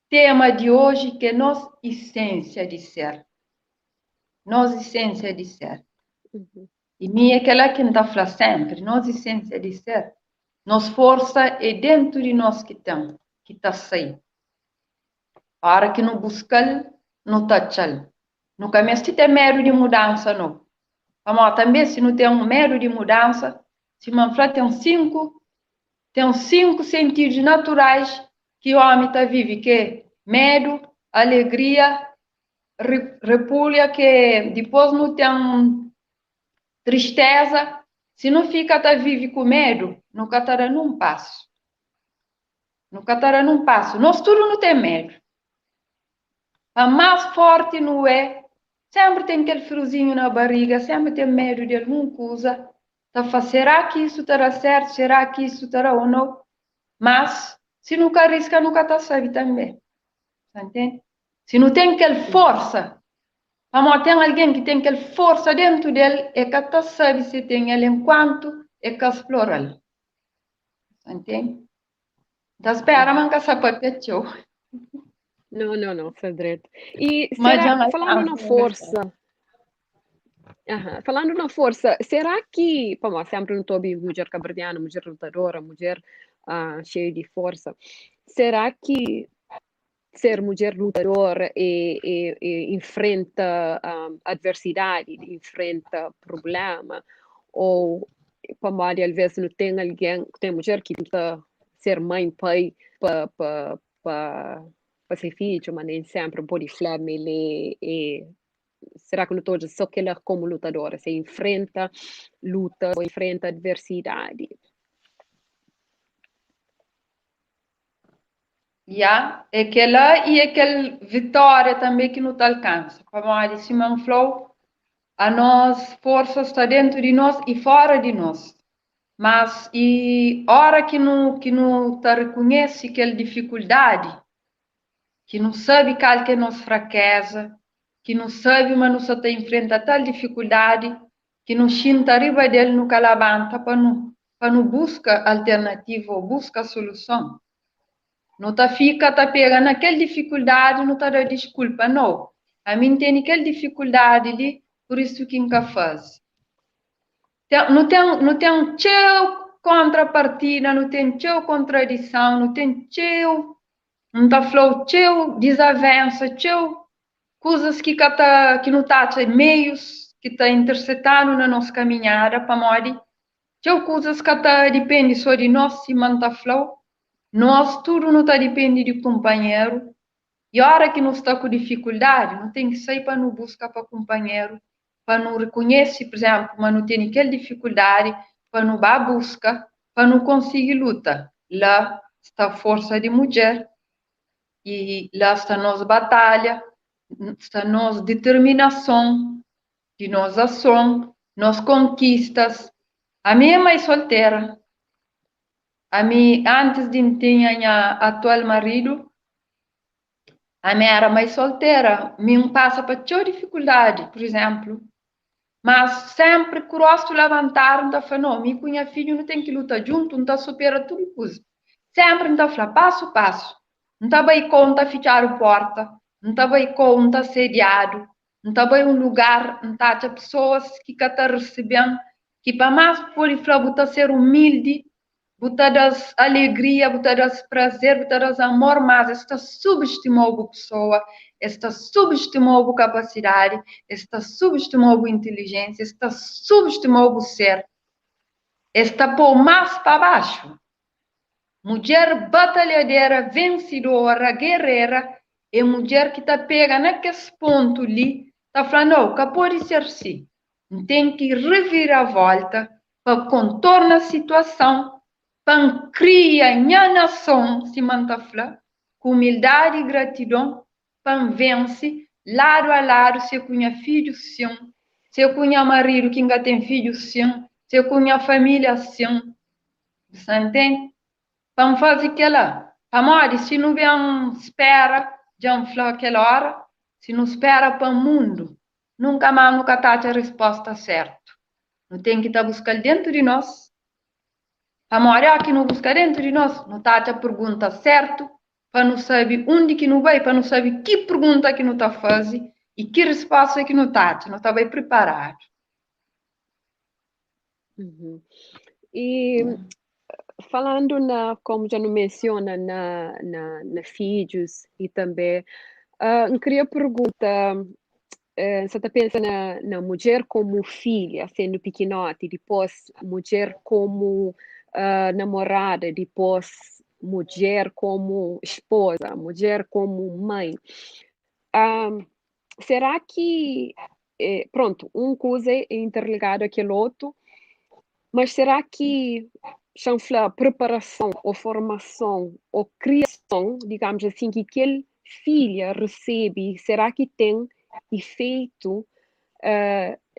tema de hoje, que é nossa essência de ser. Nossa essência de ser. Uhum. E minha é aquela que não está falando sempre, nossa essência de ser. Nossa força é dentro de nós que está saindo. A hora que não busca, não está chal. No começo de ter medo de mudança, não. Mas também, se não tem um medo de mudança, se man fala, tem cinco sentidos naturais que o homem está vive, que é medo, alegria, repulsa, que depois não tem tristeza. Se não fica tá vive com medo, nunca estará num passo. Nós tudo não tem medo. A mais forte não é. Sempre tem aquele friozinho na barriga, sempre tem medo de alguma coisa. Será que isso estará certo? Será que isso estará ou não? Mas, se nunca arrisca, nunca está sabe também. Entende? Se não tem aquela força, tem alguém que tem aquela força dentro dele, é que está sabe se tem ele enquanto é que explora ele. Entende? Da espera, manca sapateou. Não, foi direito. E Mas será, já falando na força, falando na força, será que, sempre não estou mulher cabrediana, mulher lutadora, mulher cheia de força, será que ser mulher lutadora e enfrenta adversidade, enfrenta problema, ou, às vezes não tem alguém, tem mulher que tenta ser mãe, pai, para ser filho, mas nem sempre pode falar, será que não estou só que ela como lutadora, se enfrenta luta, ou enfrenta adversidade? É aquela e aquela vitória também que não te alcança. Como a Simão falou, a nossa força está dentro de nós e fora de nós. Mas, e hora que não tá reconhece aquela dificuldade, que não sabe qual que é a nossa fraqueza, que não sabe, mas não só está enfrenta tal dificuldade, que não senta arriba dele no calabanta para não buscar alternativa ou buscar solução. Não tá pegando aquela dificuldade, não tá dando desculpa, não. A mim tem aquela dificuldade ali, por isso que nunca faz. Não tem teu contrapartida, não tem teu contradição, não tem teu, não tá falando teu desavença, teu coisas que não tá meios que tá interceptando na nossa caminhada para morrer. Teu coisas que depende só de nós se manta flow. Nós tudo não tá depende de companheiro. E a hora que nós está com dificuldade, não tem que sair para não buscar para companheiro, para não reconhecer, por exemplo, mas não tem aquela dificuldade, para não vá busca, para não conseguir luta. Lá está a força de mulher, e lá está a nossa batalha, está a nossa determinação, de nossa ação, nossas conquistas. A minha mãe solteira, a mim, antes de ter atual marido, a minha era mais solteira, me passa para toda dificuldade, por exemplo. Mas sempre que gosto de levantar, não está não, minha filho não tem que lutar junto, não está supera tudo coisa. Sempre não está falando passo a passo. Não está bem conta fechar a porta, não está bem conta sediado, não está bem um lugar, não está pessoas que está recebendo, que para mais por falar, ser humilde, botar das alegria, botar das prazer, botar das amor, mas esta subestimou a pessoa, esta subestimou a capacidade, esta subestimou a inteligência, esta subestimou o ser, esta pôr mais para baixo. Mulher batalhadeira, vencedora, guerreira, é mulher que está pega naquele ponto ali, está falando, não, que pode ser assim. Tem que revirar a volta para contornar a situação, para criar a nação, se mantafla, com humildade e gratidão, para vencer, lado a lado, se cunha filho seu, se cunha marido que ainda tem filho seu, se cunha família seu, você entende? Para fazer aquela, para morrer, se não vem espera, já falou aquela hora, se não espera para o mundo, nunca mais nunca está a resposta certa. Não tem que estar buscando dentro de nós. A maioria que não busca dentro de nós, não está a pergunta certo, para não saber onde que não vai, para não saber que pergunta que não está fazendo e que resposta que não está bem preparado. Uhum. E falando como já não menciona, na filhos e também, eu queria perguntar, você está pensando na mulher como filha, sendo pequenote, depois mulher como namorada, depois mulher como esposa, mulher como mãe. Será que, pronto, coisa é interligado àquele outro, mas será que chanfla preparação ou formação ou criação, digamos assim, que aquele filha recebe, será que tem efeito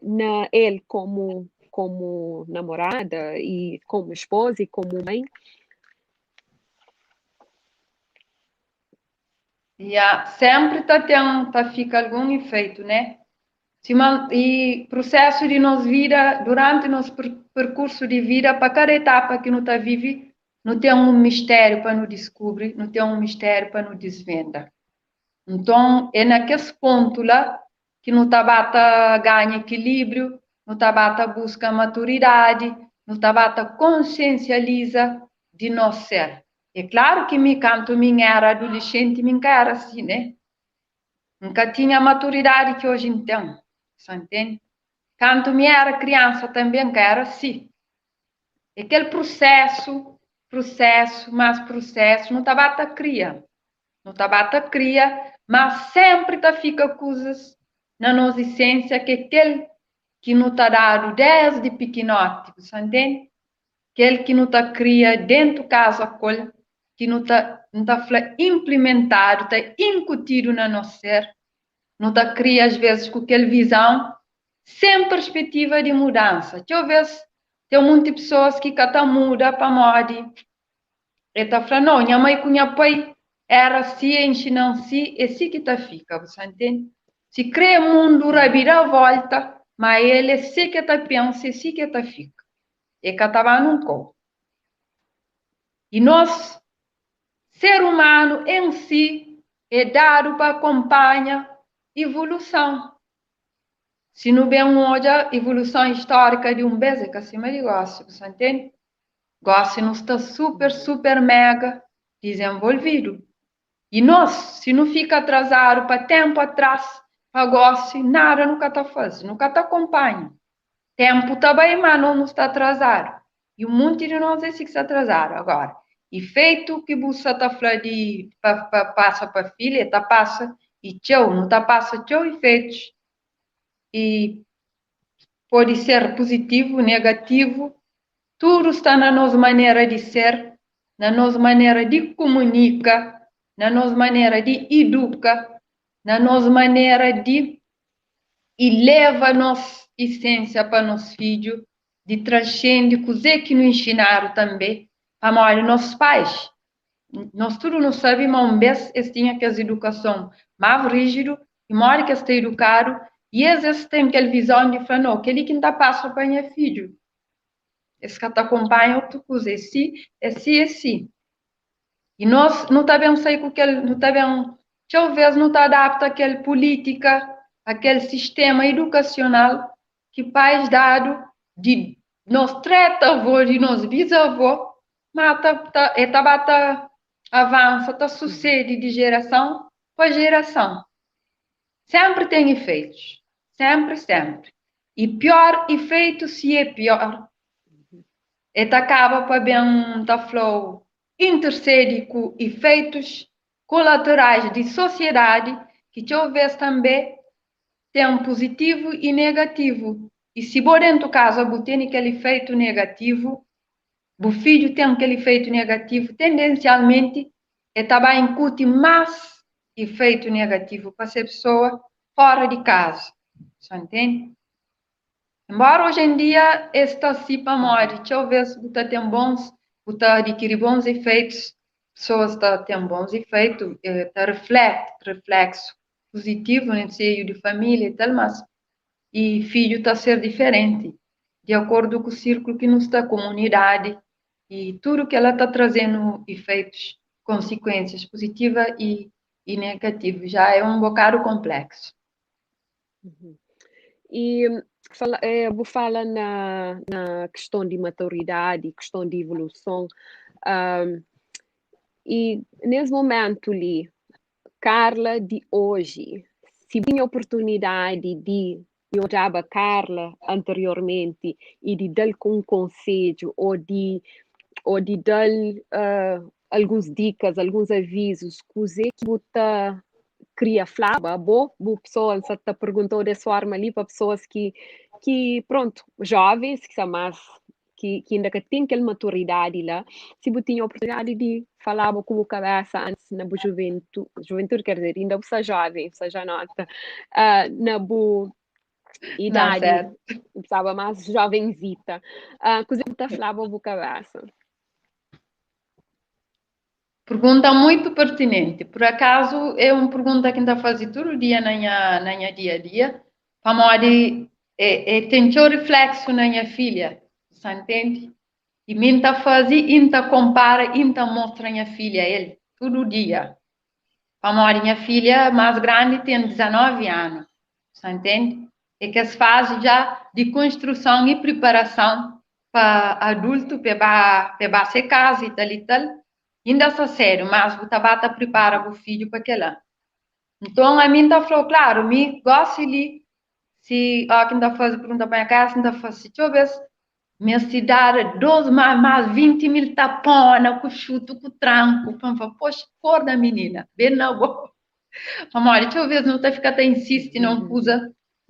na ele como namorada e como esposa e como mãe? Sempre fica algum efeito, né? E processo de nossa vida, durante nosso percurso de vida, para cada etapa que nós vive, não tem um mistério para nos descobrir, não tem um mistério para nos desvendar. Então, é naquele ponto lá que nós ganha equilíbrio, nós busca maturidade, nós consciencializa de nosso ser. É claro que quando eu era adolescente, eu era assim, né? Nunca tinha a maturidade que hoje tenho. Você entende? Quando eu era criança também era assim. Aquele processo, não estava a criar. Não estava a criar, mas sempre fica coisas na nossa essência que aquele que não está dado desde pequenote, você entende? Aquele que não está cria dentro de casa, que não está implementado, está incutido no nosso ser, não está cria às vezes com aquela visão sem perspectiva de mudança. Talvez tem muitas pessoas que cada muda para morrer. E tá falando, não, minha mãe com minha pai era assim, ensinando assim, e assim que tá fica, você entende? Se crê mundo, rabira volta, mas ele se que tá pensa, se que tá fica. E que tava num corpo. E nós, ser humano em si, é dado para acompanhar evolução. Se não bem olha evolução histórica de beijo, que assim me negócio, você entende? Gosto não está super mega desenvolvido. E nós, se não fica atrasado para tempo atrás, para gosto, nada nunca está fazendo, nunca está acompanhando. Tempo está bem, mas não está atrasado. E um monte de nós é que está atrasado agora. E feito que você está falando de passa para filha, tá passa e tchau, não tá passa tchau e feito. E pode ser positivo, negativo, tudo está na nossa maneira de ser, na nossa maneira de comunicar, na nossa maneira de educar, na nossa maneira de e leva a nossa essência para nossos filhos, de transcender coisa que nos ensinaram também, para morrer nossos pais. Nós tudo não sabemos, mas vez tinha que as educação mais rígido, e mora que está educado, e às vezes tem aquela visão de falar, não, aquele que não passa para minha filho. Esse que te acompanha outra coisa, esse. E nós não está bem sair com aquele, não está bem, talvez não está adapta àquela política, àquele sistema educacional que pais dado de nós tretavô, de nós bisavô, mas tá avança, tá sucede de geração para geração. Sempre tem efeitos, sempre. E pior efeito se é pior. E acaba para bem da flow intercede com efeitos colaterais de sociedade que talvez também tem um positivo e negativo. E se por dentro do caso você tem aquele efeito negativo, o filho tem aquele efeito negativo, tendencialmente é também incute mais efeito negativo para essa pessoa fora de casa. Você entende? Embora hoje em dia está assim para morrer, talvez você tenha você adquire bons efeitos, pessoas têm bons efeitos, reflexo positivo no seio de família e tal, mas e filho está a ser diferente, de acordo com o círculo que nos está comunidade e tudo que ela está trazendo efeitos, consequências positivas e negativas, já é um bocado complexo. E vou falar na questão de maturidade, questão de evolução. E nesse momento ali, Carla de hoje, se tinha oportunidade de olhar a Carla anteriormente e de dar um conselho ou de dar algumas dicas, alguns avisos, coisa que você queria falar, boa pessoa está perguntou dessa forma ali para pessoas que pronto, jovens, que são mais que ainda têm aquela maturidade lá, se você tinha a oportunidade de falar com a cabeça antes na juventude, quer dizer, ainda você é jovem, você já nota, na boa idade, sabe, mais jovenzita, coisa que você falava com a cabeça. Pergunta muito pertinente. Por acaso, é uma pergunta que ainda faço todo dia na minha dia a dia. Para tentar reflexo na minha filha, você entende? E minta fazer, inta compara, inta mostra minha filha a ele, todo dia. Para minha filha mais grande tem 19 anos, você entende? É que as fase já de construção e preparação para adulto, para ser casa e tal. Ainda está sério, mas o tabata prepara o filho para aquela. Então, a mim está falando, claro, me gosto de se alguém está fazendo pergunta para a casa, ainda faz, deixa eu ver, minha cidade, 12 mais 20 mil tapona, com chuto, com tranco, poxa, cor da menina, bem na boa. Amor, deixa eu ver, não está ficando, insiste, não usa.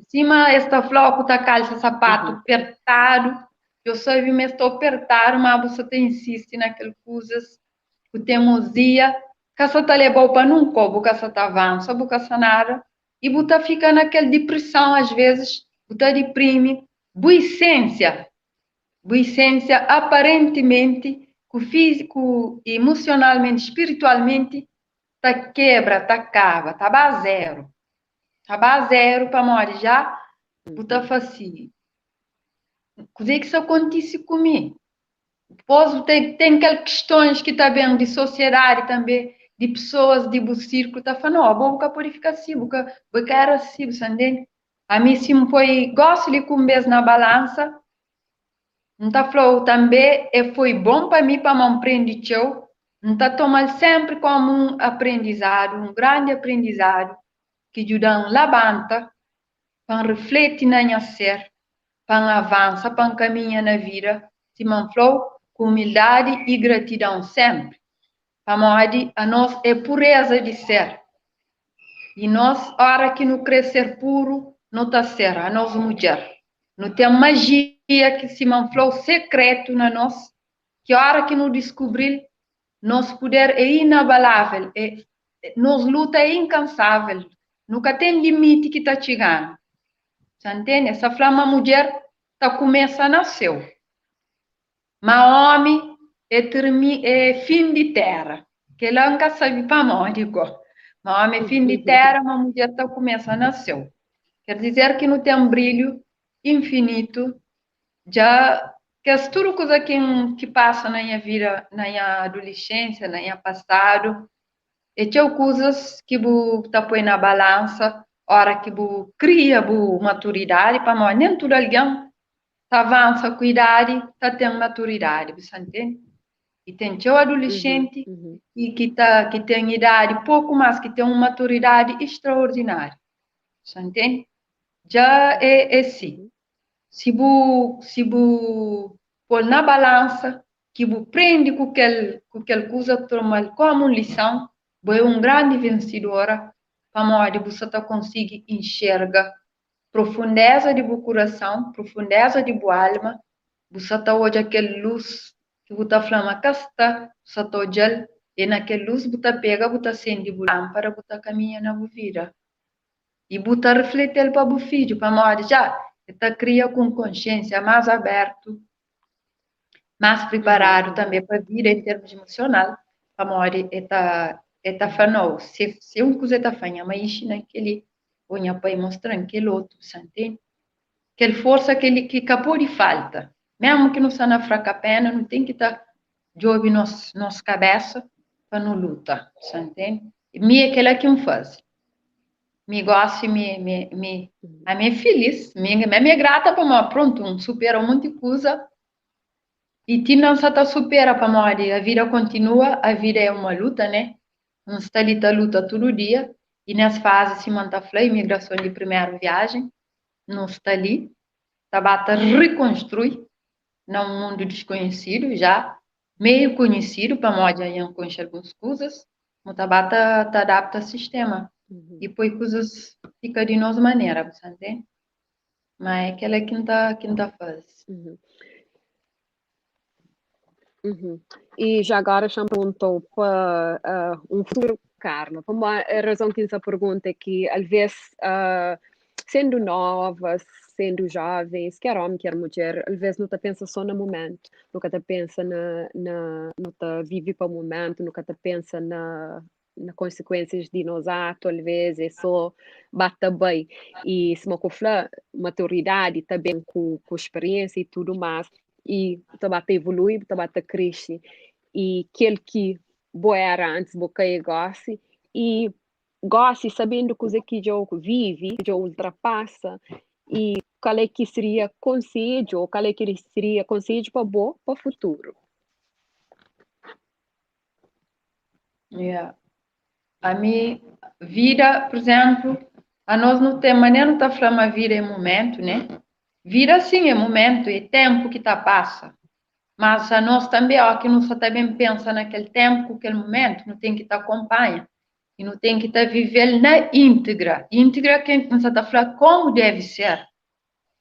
Cima, esta floco, tá calça, sapato, apertado, eu só vi, mas estou apertado, mas você insiste naquele coisas. O teimosia, que você está levando para num cobo, que você está avançando, que você nada, e você fica naquela depressão, às vezes, você deprime, boa essência, boa essência aparentemente, com físico, emocionalmente, espiritualmente, tá quebra, tá acaba, tá a zero. Tá a zero para morrer já, tá fácil. Coisa que isso acontece comigo. Depois tem aquelas questões que tá bem de sociedade também, de pessoas de do círculo, tá falando, ó, boca purificar assim, boca era assim, você entende? A mim se me foi, gosto de comer na balança, não tá falando também, e foi bom para mim, para me aprender, não tá tomando sempre como um aprendizado, um grande aprendizado, que ajuda a levanta, para refletir na minha ser, para avançar, para caminhar na vida, se me falou, com humildade e gratidão sempre. A nós é pureza de ser. E nós, hora que não crescer puro, não está ser, a nós mulher. Não tem magia que se manflou secreto na nós, que hora que não descobrir, nosso poder é inabalável, nossa luta é incansável, nunca tem limite que está chegando. Você entende? Essa flama mulher está começando a nascer. Mas homem é fim de terra, que ela nunca sabe para onde igual. Mas homem é fim de terra, mas mulher está começando a nascer. Quer dizer que não tem um brilho infinito, já que as tudo coisa que passa na minha vida, na minha adolescência, na minha passado, e tinha coisas que bu tá põe na balança, hora que bu cria bu maturidade para nós, nem tudo alguém tá avança com idade, tá tendo maturidade, você entende? E tem teu adolescente e que tem idade pouco mais, que tem uma maturidade extraordinária, você entende? Já é assim. Se bu pôr na balança, que bu prende com aquela coisa, toma como lição, bu é grande vencedora, para modo você tá conseguir enxergar profundeza de bu coração, profundeza de bu alma, você tá hoje aquela luz que você tá flama casta, você tá hoje e naquela luz você pega, você acende bu lâmpada, você caminha na bu vida. E você refletir para bu filho, para modo já está cria com consciência mais aberto, mais preparado também para a vida em termos emocional, para morrer está falando, se um coisa está fazendo, mas isso naquele onha para mostrar aquele outro, entende? Aquela força que acabou de falta, mesmo que não seja na fraca pena, não tem que estar de ouvir nossa cabeça para não lutar, entende? E me é aquela que um faz. Me gosto, a me é feliz, me é grata para mim, pronto, supera um monte de coisa, e ti não só supera para mim, a vida continua, a vida é uma luta, né? Não está ali, luta todo dia, e nessa fase se mantém a imigração de primeira viagem, não está ali, está a reconstruir, num mundo desconhecido já, meio conhecido, para mim, já conhecer algumas coisas, mas está adapta ao sistema. E depois coisas ficam de nossa maneira, você entende? Mas é aquela que não tá fácil. E já agora já me perguntou para um futuro Carla. Por uma razão que essa pergunta é que, às vezes, sendo novas, sendo jovens, quer homem, quer mulher, às vezes não está pensa só no momento, nunca está pensa não está vive para o momento, nunca está pensa na consequências de nos atos, às vezes é só bata bem. E se uma coisa maturidade também com experiência e tudo mais, e também evoluir, também crescer. E aquele que boa era antes, boa gosta, e gosta sabendo coisa que eu vive, que eu ultrapassa, e qual é que seria conselho, ou qual é que seria conselho para o futuro. Yeah. A minha vida, por exemplo, a nós não tem maneira não tá falando a vida é momento, né? Vida sim é momento, é tempo que tá passa. Mas a nós também, ó, que não só também pensa naquele tempo, naquele momento, não tem que estar acompanha. E não tem que estar vivendo na íntegra. Íntegra que não está falando como deve ser.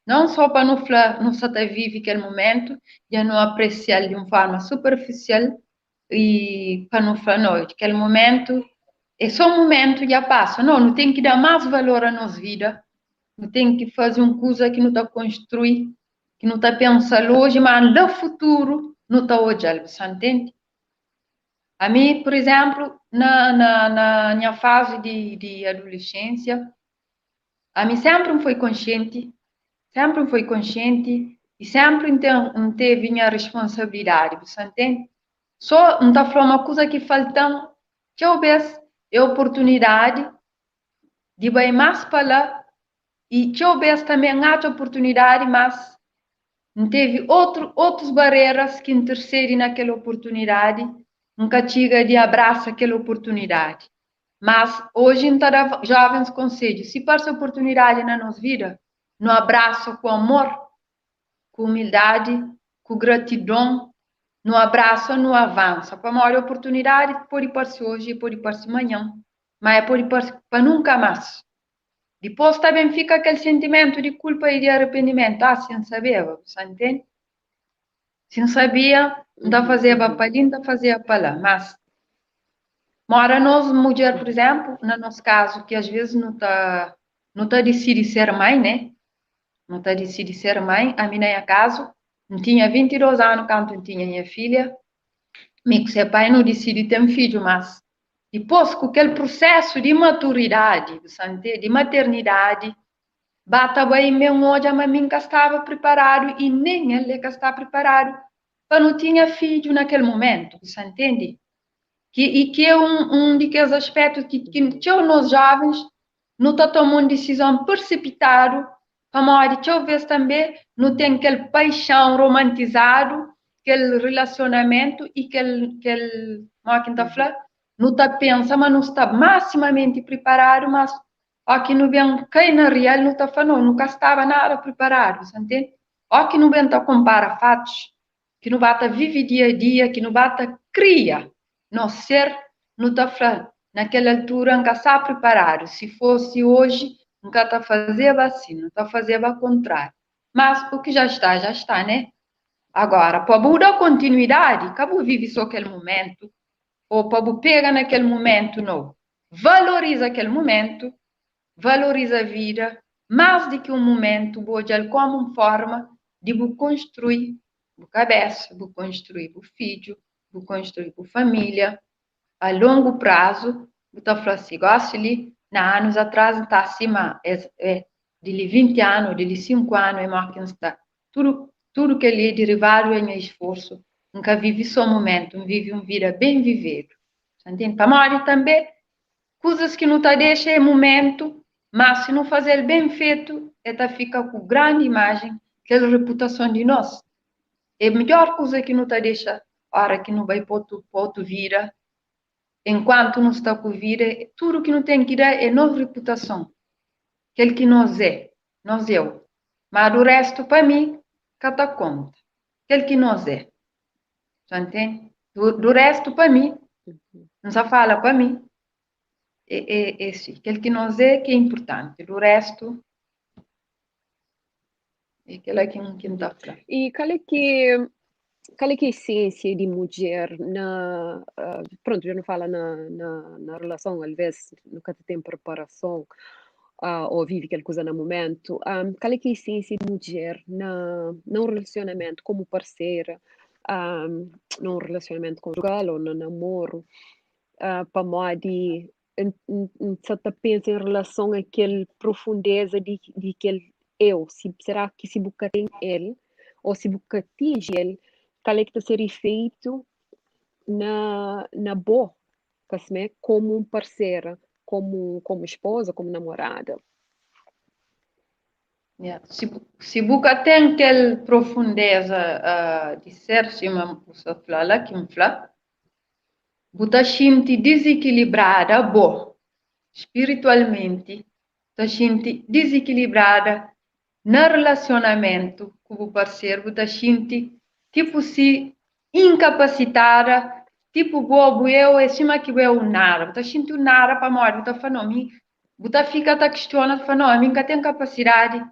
Não só para não falar, não só está vive aquele momento, já não apreciar de uma forma superficial e para não falar, não, aquele momento é só um momento, já passa. Não tem que dar mais valor à nossa vida. Não tem que fazer uma coisa que não está construir que não está pensando hoje, mas no futuro não está olhando, você entende? A mim, por exemplo, na minha fase de adolescência, a mim sempre foi consciente e sempre teve minha responsabilidade, você entende? Só não está falando uma coisa que faltam, que eu vejo, é oportunidade de ir mais para lá e que eu vejo também outra oportunidade, mas não teve outras barreiras que interferem naquela oportunidade, nunca chega de abraçar aquela oportunidade. Mas hoje, em cada jovens conselho, se passa oportunidade na nossa vida, no abraço com amor, com humildade, com gratidão, no abraço, no avanço. Para a maior oportunidade, pode parecer hoje, pode parecer amanhã, mas pode parecer para nunca mais. Depois também fica aquele sentimento de culpa e de arrependimento. Ah, se não sabia, você entende? Se não sabia, não fazia para ali, não fazia para lá. Mas, mora nós, mulher, por exemplo, no nosso caso, que às vezes não tá decidindo ser mãe, né? Não está decidindo ser mãe. A minha caso, não tinha 22 anos quando eu tinha minha filha. Meu pai não decide ter um filho, mas depois, com aquele processo de maturidade, de maternidade, bata bem meu hoje, a mim que estava preparado e nem ele que está preparado para não tinha filho naquele momento, você entende? Que é um daqueles aspectos que nós jovens não está tomando decisão precipitada, para que eu vejo também não tem aquele paixão romantizado, aquele relacionamento e aquele não está pensando, mas não está maximamente preparado, mas aqui não vem, quem na real não está falando, nunca estava nada preparado, você entende? Aqui não vem comparar fatos, que não bata vive dia a dia, que não bata cria, não ser, não está falando, naquela altura nunca está preparado, se fosse hoje, nunca está fazer vacina, está fazer o contrário, mas o que já está, né? Agora, para mudar a continuidade, acabou vive só aquele momento, ou para pegar naquele momento, não. Valoriza aquele momento, valoriza a vida, mais do que um momento, pode como uma forma de construir a cabeça, de construir o filho, de construir a família, a longo prazo, está falando assim, gosto ali, na anos atrás, está acima, de 20 anos, de 5 anos, é mais que está, tudo que ele é derivado em esforço, nunca vive só um momento, vive uma vida bem vivida. Entende? Para nós também, coisas que não está deixa é momento, mas se não fazer bem feito, ela fica com grande imagem, aquela reputação de nós. É a melhor coisa que não está deixa, a hora que não vai para outra vida, enquanto não está com vida, tudo que não tem que dar é nossa reputação. Aquele que nós eu. Mas o resto, para mim, cada conta. Aquele que nós é. Já entende? Do resto, para mim, não se fala para mim. Sim. Aquele que nós que é importante. Do resto, é aquele que não está falando. E qual é que a essência de mulher pronto, já não fala na relação, às vezes nunca tem preparação ou vive aquela coisa no momento, qual é que é a essência de mulher num relacionamento como parceira, num relacionamento conjugal ou no namoro, para modo você pensa em relação àquela profundeza de aquele eu, será que se busca tem ele ou se busca atinge ele, qual é que está ser feito na boa, como um parceira, como esposa, como namorada. Yeah. Se busca tem aquela profundeza de ser, se uma pessoa fala que me fala, você sente desequilibrada, boa, espiritualmente, você sente desequilibrada no relacionamento com o parceiro, você sente tipo se incapacitada, tipo bobo eu é cima que eu nada, você sente nada para morrer, você fala não, você fica tá questionando, fala não, eu tenho capacidade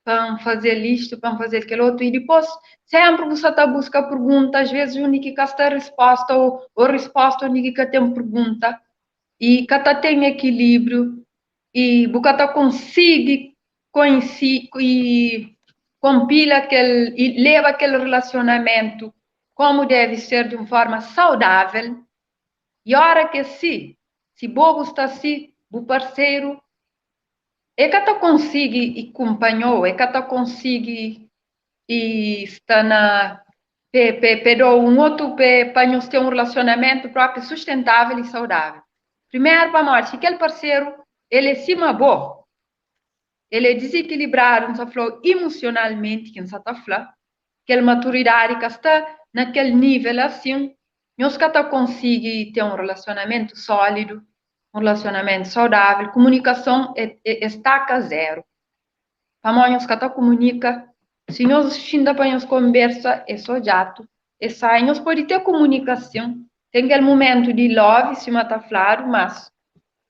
para fazer isto, para fazer aquilo outro, e depois sempre você está buscando perguntas, às vezes o único que está resposta ou resposta o único que tem pergunta, e que tem equilíbrio, e você consegue compila e leva aquele relacionamento como deve ser de uma forma saudável. E a hora que se bobo está assim, o parceiro, é que tu consegue e acompanhou, é que tu consegue e está na pero um outro para nós ter um relacionamento próprio sustentável e saudável. Primeiro, para nós, se aquele parceiro ele é cima bom, ele é desequilibrado, não falou emocionalmente, que não está falando, aquela maturidade que está naquele nível assim, nós que tu consegue ter um relacionamento sólido, um relacionamento saudável, comunicação estaca zero. Para nós que tu comunica, se nós ainda para nós conversa, é só jato, é sai, nós pode ter comunicação, tem aquele momento de love, se mata claro, mas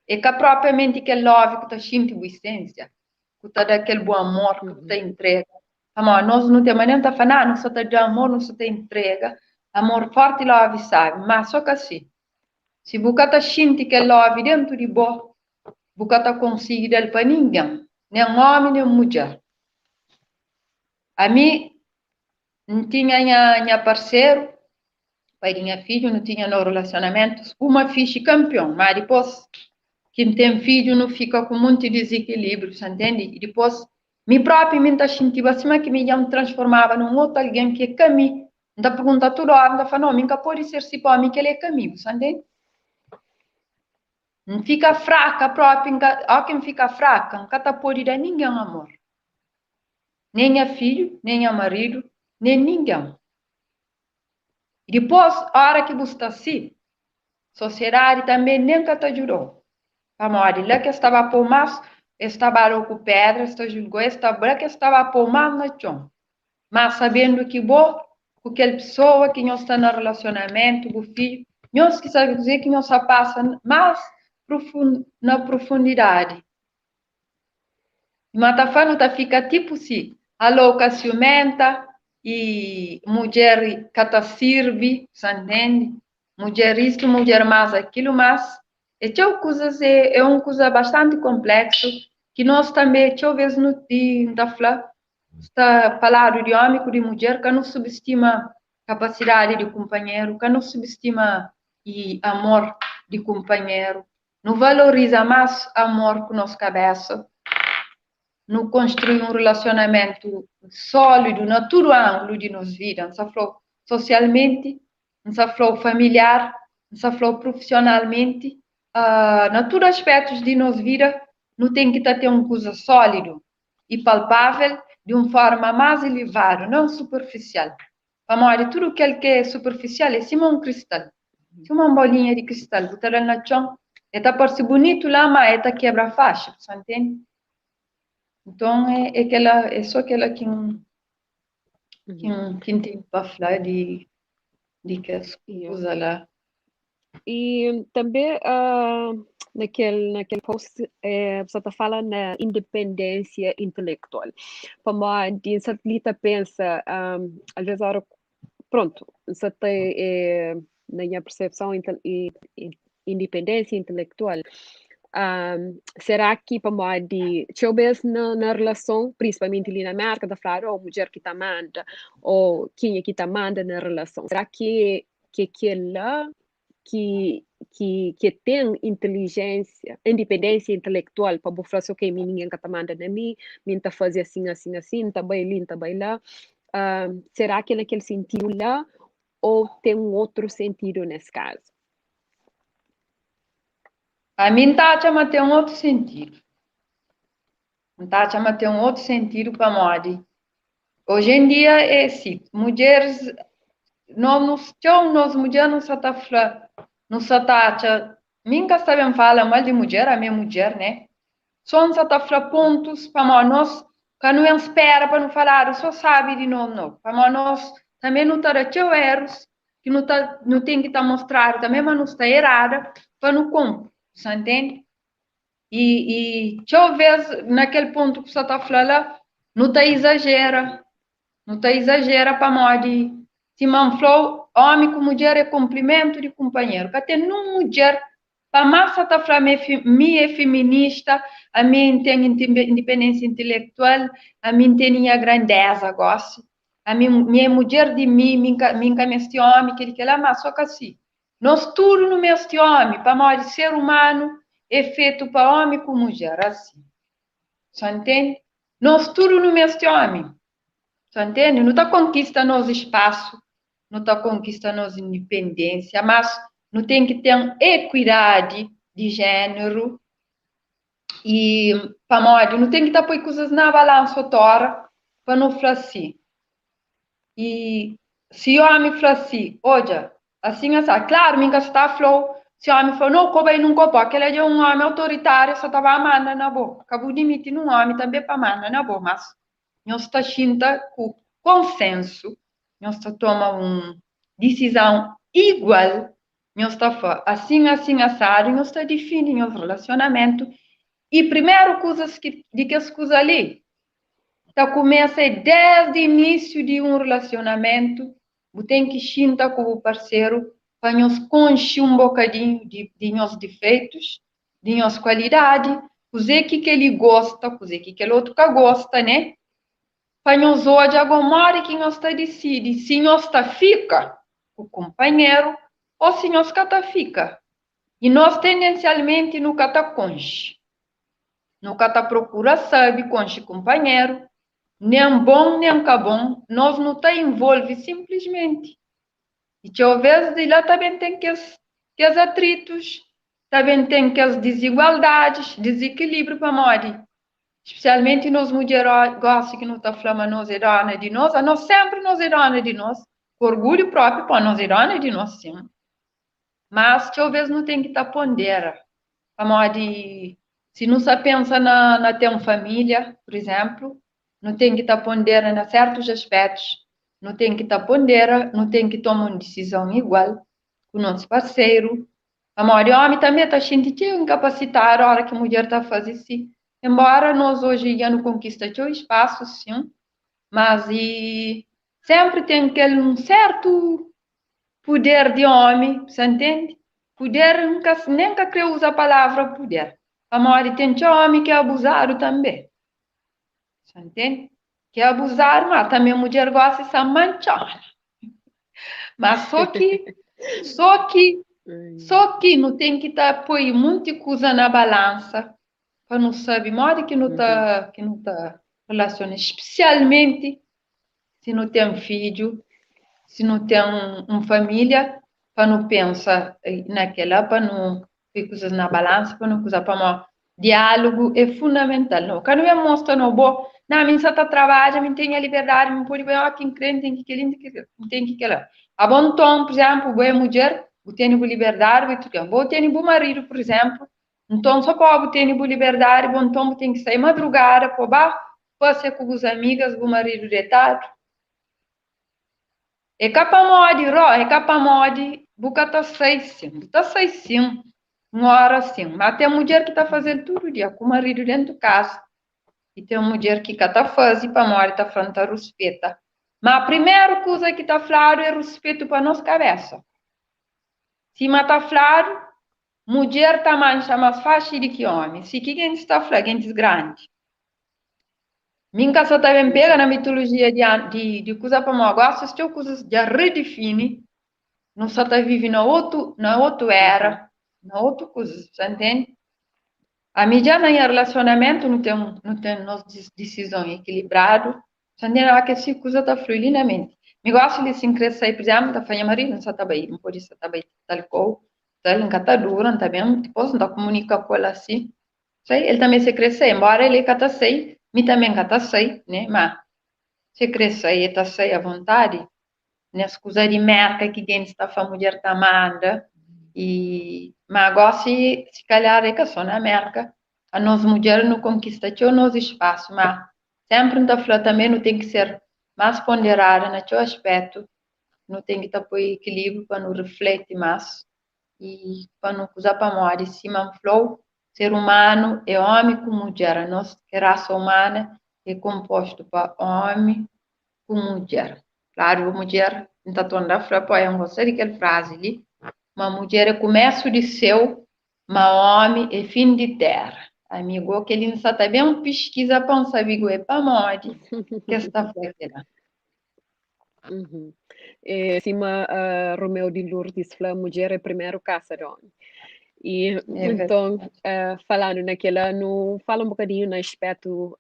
é que propriamente aquele love que tu sente a essência, que tu dá aquele bom amor que tu entrega. Amor, nós não temos nem a falar, nós só te amor, nós só te entrega, amor forte e love, sabe, mas só que assim, se você tá sente que love dentro de você, você tá conseguindo dar para ninguém, nem homem nem mulher. A mim, não tinha minha parceiro, pai de minha filha, não tinha no relacionamento, uma ficha campeão, mas depois, quem tem filho não fica com muito desequilíbrio, você entende? E depois, me próprio me sentindo assim, que me transformava num outro alguém que é caminho. Ainda pergunta tudo, ainda fala, não, nunca pode ser se para mim que ele é caminho, você entende? Não fica fraca própria, ó quem fica fraca, nunca tá pode dar ninguém amor. Nem a filho, nem a marido, nem ninguém. E depois, a hora que você está assim, a sociedade também nunca te ajudou. A morte, lá que estava por mais, estava com pedra, está julgou, estava que estava por mais na chão. Mas sabendo que bom, com aquela pessoa que não está no relacionamento, com o filho, nós que sabe dizer que nós passa mais na profundidade. Mas tá fica tipo assim, a louca ciumenta e mulher que tá serve, entende? Mulher isto, mulher mais aquilo, mas é uma coisa bastante complexa que nós também, às vezes, não está falando de homem e de mulher, que não subestima a capacidade de companheiro, que não subestima o amor de companheiro, não valoriza mais amor com nossa cabeça, não construi um relacionamento sólido na todo ângulo de nossa vida, não falou socialmente, não falou familiar, não falou profissionalmente, na todos os aspectos de nossa vida, não tem que ter uma coisa sólido e palpável de uma forma mais elevada, não superficial. Para tudo aquilo que é superficial é como um cristal, como uma bolinha de cristal, botar ela no chão, está parece bonito lá, mas está quebra faixa, você entende? Então, é só aquela que tem para falar de que as coisas lá. E também naquele post você está falando na independência intelectual. Para mim, você pensa, às vezes, pronto, você tem na minha percepção independência intelectual. Será que para mim, talvez na relação, principalmente ali na América, da falar, ou mulher que está manda, ou quem é que está manda na relação? Será que aquela que tem inteligência, independência intelectual para você falar, ok, ninguém que está mandando a mim está fazendo assim, está bem ali, está bem lá. Será que naquele sentido lá, ou tem um outro sentido nesse caso? A mim mas tem um outro sentido. Mas tem um outro sentido para nós. Hoje em dia é assim, mulheres nós mulheres não se tá falando, não se tá, nunca sabem falar mal de mulher, a minha mulher, né? Só não se tá falando pontos para nós, que não espera para não falar, só sabe de novo, não. Para nós também não tá teu erros, que não tem que estar mostrado, também mas não está errada, para não comprar, você entende? E talvez naquele ponto que você está falando, não está exagera para nós de se man falou, homem com mulher é complemento de companheiro. Até não mulher para massa tá falando me é feminista, a mim tem independência intelectual, a mim tem a grandeza, gosto. A mim é mulher de mim, minha este homem, que ele mas só que assim. Nós tudo no este homem, para nós ser humano é feito para homem com mulher, assim. Só entende? Nós tudo no este homem. Só entende? Não está conquista nosso espaço, não está conquista nossa independência, mas não tem que ter equidade de gênero e para modo, não tem que estar por coisas na balança tora para não falar assim. E se o homem falar assim, olha, assim, claro, minha está falou, se o homem falou, não, como ele não copa, aquele é um homem autoritário, só estava amando na boca. Acabou de emitir um homem também para amar na boca, mas nós está chinta com consenso, nós está tomando uma decisão igual, nós está assim, assado, nós está definindo o relacionamento. E primeiro coisas que as coisas ali, tá começa desde o início de um relacionamento, você tem que chinta com o parceiro para nos conhecer um bocadinho de nossos defeitos, de nossas qualidades, o que ele gosta, o que ele outro que gosta, né? Para nós hoje agora que nós está decide se nós está fica com o companheiro ou se nós está fica. E nós tendencialmente nunca está conche. Nunca está procura sabe conche companheiro, nem bom nem bom, nós não está envolve simplesmente. E talvez de lá também tem que os atritos, também tem que as desigualdades, desequilíbrio para morrer. Especialmente nós mulheres gostam que não está falando nós é dona de nós sempre nós é dona de nós, orgulho próprio para nós é dona de nós sim. Mas talvez não tem que estar pondera, para morrer. Se não se pensa na ter uma família, por exemplo, não tem que estar pondera em certos aspectos, não tem que estar pondera, não tem que tomar uma decisão igual com o nosso parceiro. A maioria homem também está sentindo incapacitar a hora que a mulher está fazendo isso. Embora nós hoje já não conquistamos o espaço, sim, mas sempre tem aquele um certo poder de homem, você entende? Poder, nem que usa a palavra poder. A maioria tem homem que é abusado também. Você entende? Que é abusar, mas também a mulher gosta de se manchar. Mas só que não tem que estar põe muita coisa na balança para não saber modo que não tá relaciona, especialmente se não tem filho, se não tem uma família, para não pensar naquela, para não ter coisas na balança, para não usar para diálogo é fundamental. Não, quando eu mostro no bom, não, minha está trabalha, minha tem a liberdade, minha pode ver aqui em crente, tem que lá. A bom tom, por exemplo, boa mulher, eu tenho liberdade, eu tenho bom marido, por exemplo. Então, só pode ter liberdade, bom tom, tem que sair madrugada, pode ser com as amigas, o marido de tarde. É capaz de, buca tá sai sim, uma hora sim. Mas tem mulher que está fazendo tudo dia, com o marido dentro de casa. E tem uma mulher que está fazendo para morrer, está falando, está respeita. Mas a primeira coisa que está falando é respeito para nossa cabeça. Se está falando, mulher está mais fácil do que homem. Se quem está falando, gente grande. Minha só também pega na mitologia de coisa para mim. Agora, assistiu coisas de redefine. Não só está vivendo na outra era, na outra coisa, você entende? A mídia no relacionamento não tem nossas decisões equilibradas. Você entende? Que essa coisa está fluidamente. Me gosto de se crescer, por exemplo, da família marido, não está bem, não pode estar bem, tal qual. Ele não está duro, também, depois não comunica com ela assim. Ele também se cresce, embora ele está sei, me também está sei, né? Mas se cresce e está sei à vontade, nessa coisa de merda que quem está a mulher está manda, mas agora se calhar é que só na merda, a nossa mulher não conquista o nosso espaço, mas sempre não está falando também, não tem que ser mais ponderada no seu aspecto, não tem que estar por equilíbrio para não refletir mais, e para não usar para morrer, se man flow, ser humano é homem com mulher, a nossa raça humana é composto por homem com mulher. Claro, a mulher, não está toda a frase, eu não gostei daquela frase ali, uma mulher é começo de seu, mas homem é fim de terra. Amigo, que ele não está bem pesquisa para não saber o que é para morrer. Que está fazendo? Cima Romeu de Lourdes falou, mulher é primeiro caçador. E É então, falando naquela, no, fala um bocadinho no aspecto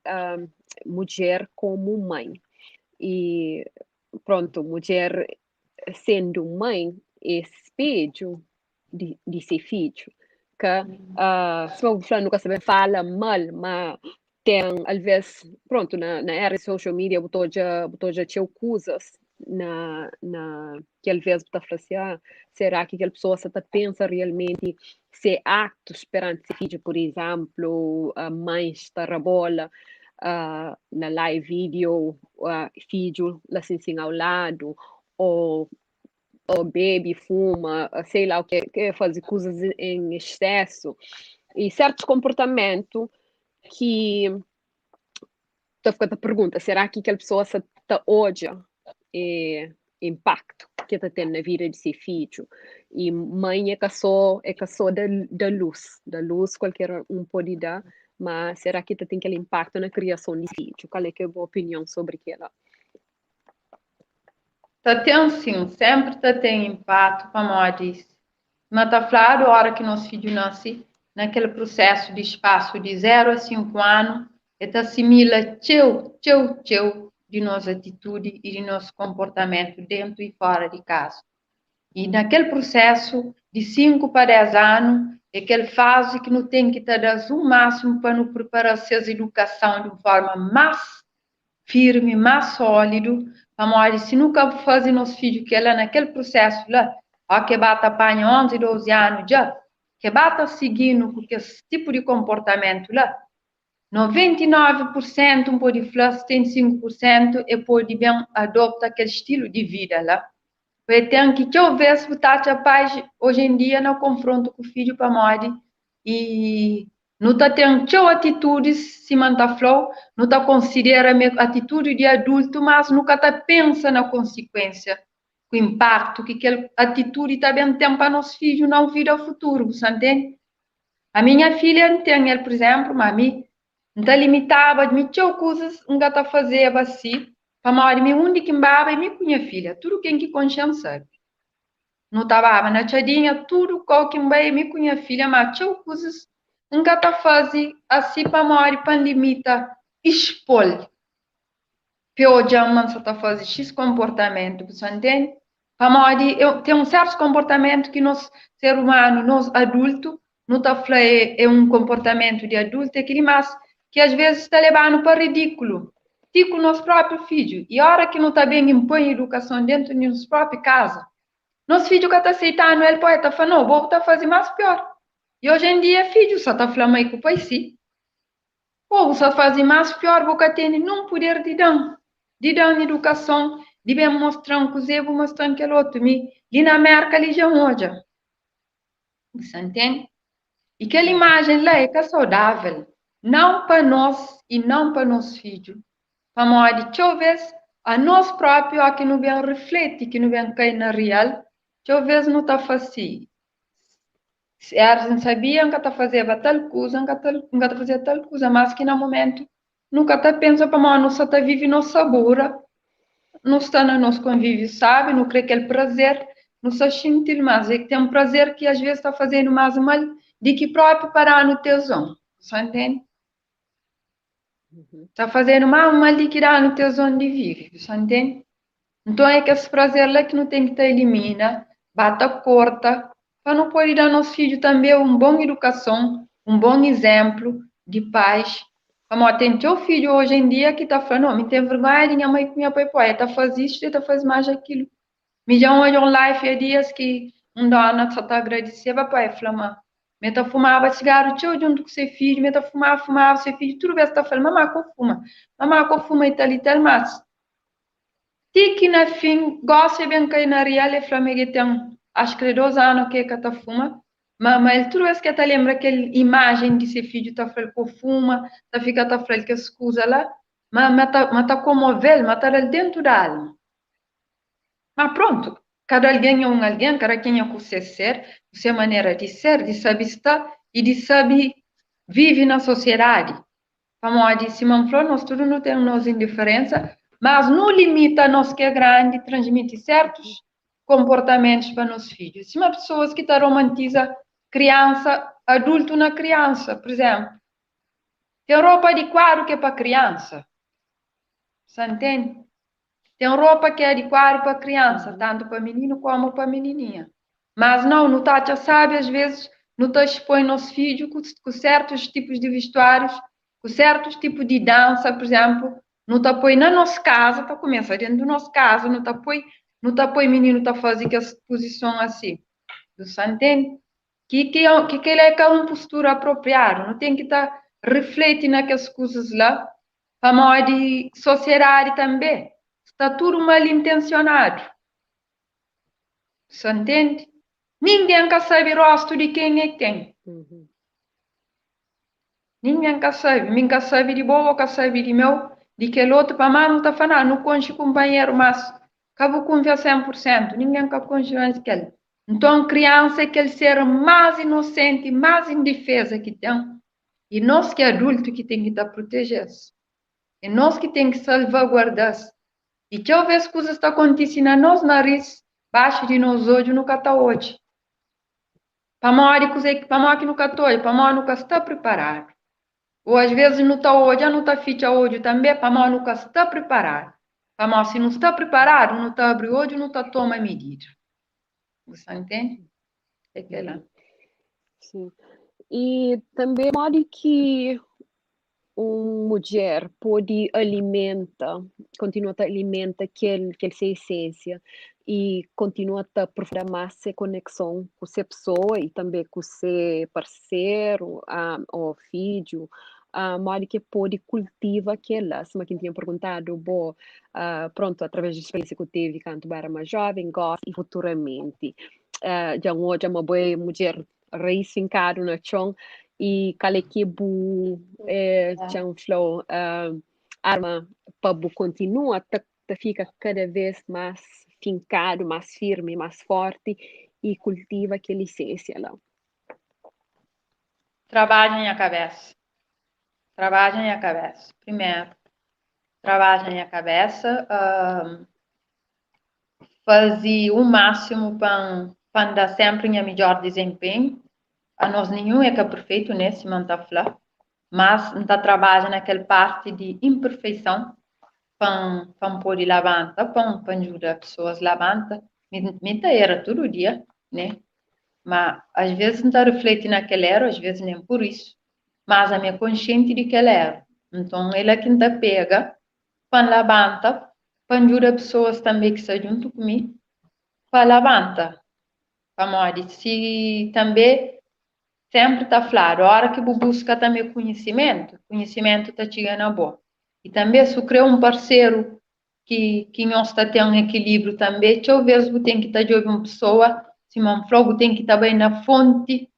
mulher como mãe. E pronto, mulher sendo mãe é espelho de ser filho. Que, se eu nunca saber fala mal, mas tem, às vezes, pronto, na era de social media, botou já tinha coisas que às vezes está assim, será que aquela pessoa está pensa realmente se atos perante esse filho, por exemplo, a mãe está rabola, na live video, filho lá assim ao lado, ou bebe, fuma, sei lá o que faz coisas em excesso, e certos comportamentos que estou ficando a pergunta, será que aquela pessoa está hoje impacto que está tendo na vida de seu filho? E mãe é que só da luz qualquer um pode dar, mas será que tem aquele impacto na criação de filho? Qual é que é a boa opinião sobre aquilo? Tem sim, sempre tem impacto para nós. Mas está claro, a hora que nosso filho nasce, naquele processo de espaço de 0 a 5 anos, ele assimila tchau de nossa atitude e de nosso comportamento dentro e fora de casa. E naquele processo de 5 para 10 anos, é aquela fase que não tem que estar dando o máximo para nos preparar a educação de forma mais firme, mais sólido, para se nunca fazer nosso filho que ela naquele processo lá, que bata apanha 11, 12 anos já, que bata seguindo com esse tipo de comportamento lá, 99% um pode falar, 75% e pode bem adoptar aquele estilo de vida lá. Porque tem que eu vejo que a paz hoje em dia no confronto com o filho para morrer e não está tendo atitudes se mantém flow, não está considera atitude de adulto, mas nunca está pensa na consequência, o impacto que aquela atitude também tem para nosso filho na vida futuro, você entende? A minha filha tem, ela, por exemplo, mami, não está limitada, me tinha coisas não está fazendo assim, para morrer, me onde que baba e me minha filha, tudo quem que consciência sabe. Não estava na tchadinha, tudo qualquer vai me minha filha, mas tinha coisas nunca está fazendo assim para morrer, para limitar, expor. Pior já uma está fazendo X comportamento, você entende? Para morrer, tem um certo comportamento que nós, ser humano, nós adultos, não está falando é um comportamento de adulto, é aquele mas que às vezes está levando para ridículo. Tipo nosso próprio filho. E a hora que não está bem impõe educação dentro de nossa própria casa, nosso filho que está aceitando, ele pode estar falando, não, vou estar fazendo mais pior. E hoje em dia, filho, só está falando aí com o pai, sim. Ou só faz mais pior, porque tem não poder de dar educação, de bem mostrar um coisa, vou mostrar aquele outro, e na América, ali já hoje. Você entende? E aquela imagem lá é que é saudável, não para nós e não para nosso filho. Para nós, talvez, a nós próprios, a que não vem refletir, que não vem cair na real, talvez não está fácil. Se eles sabiam que está fazendo tal coisa, nunca está fazendo tal coisa, mas que no momento nunca está pensando para nós, não está vivendo nossa sabor, não está no nosso convívio, sabe? Não crê que é prazer, não está sentindo mais, é que tem um prazer que às vezes está fazendo mais mal do que próprio parar no tesão, você entende? Está fazendo mais mal do que dar no tesão de viver, você entende? Então é que esse prazer lá que não tem que estar elimina, bata corta, para não poder dar ao nosso filho também uma boa educação, um bom exemplo de paz. Como tem teu filho hoje em dia que está falando, não, me tem vergonha de minha mãe que minha pai está fazendo isso, está fazendo mais aquilo. Me já olha um live há dias que um dona só está agradecendo, papai, flama. Me está fumava cigarro, tio, junto com seu filho, me está fumava seu filho, tudo bem, está falando, mamãe, que fuma e tal, mas que na fim, gosta bem que na real é flamengo tem acho que 2 anos que está fuma, mas tudo isso que está lembra aquela imagem de seu filho está falando que fuma, está falando que escusa lá, mas está comover, mas está dentro da alma. Mas pronto, cada alguém é alguém, cada quem é o seu ser, sua maneira de ser, de saber estar e de saber viver na sociedade. Como disse Simão Flor, nós tudo não temos nossa indiferença, mas não limita nós que é grande transmitir certos comportamentos para nossos filhos. Se uma pessoa que romantiza criança, adulto na criança, por exemplo, tem roupa de quadro que é para criança. Você entende? Tem roupa que é de quadro para criança, tanto para menino como para menininha. Mas não tá, já sabe, às vezes, não tá expõe nosso filho com certos tipos de vestuários, com certos tipos de dança, por exemplo, não tá põe na nossa casa, para começar dentro do nosso casa, não tá põe menino tá fazer que essa posição assim. Você entende? Que ele é com uma postura apropriada, não tem que estar refletindo naquelas coisas lá, para modo de sociedade também. Está tudo mal intencionado. Você entende? Ninguém quer saber o rosto de quem é quem. Ninguém quer saber. Ninguém quer saber de boa, quer saber de meu, de que o outro, para mim, não está falando, não conheço companheiro, mas acabo confiar 100%. Ninguém quer confiar naquele. Então, criança é aquele ser mais inocente, mais indefesa que tem. E nós que é adulto que tem que estar protegidos. É nós que tem que salvaguardar. E que eu vejo coisas estão acontecendo na nosso nariz, baixo de nós hoje, nunca está hoje. Para nós que nunca está hoje, para nós nunca está preparado. Ou às vezes não está hoje, não está feita hoje também, para nós nunca está preparado. Para nós, se não está preparado, não está abrindo hoje, não está toma medida. Você entende? É que lá. Sim. E também modo que uma mulher pode continua a alimentar aquela sua essência e continua a aprofundar mais a conexão com essa pessoa e também com seu parceiro ou filho, modo que pode cultivar aquela. Se quem tinha perguntado, pronto, através da experiência que eu tive quando era mais jovem, gosto e futuramente. Já hoje é uma boa mulher raiz fincada no chão e que Jean Flow arma para continua a ficar cada vez mais fincado, mais firme, mais forte e cultiva aquela essência lá. Trabalhem a cabeça. Trabalhem a cabeça. Primeiro, trabalhem a cabeça. Fazer o máximo para dar sempre em melhor desempenho. A nós nenhum é que é perfeito nesse mantafla, mas está trabalhando naquela parte de imperfeição para poder levantar, para ajudar as pessoas a levantar. Minha era todo dia, né? Mas às vezes não está refletindo naquele era, às vezes nem por isso. Mas a minha consciente de que ela era. Então, ela é quem está pega, para levantar, para ajudar as pessoas também que estão junto comigo, para levantar. Para modo, se também sempre está claro, a hora que você busca também conhecimento está chegando boa. E também, se criar um parceiro que nós está tendo um equilíbrio também, eu vejo que tem que estar de uma pessoa, se não for, tem que estar bem na fonte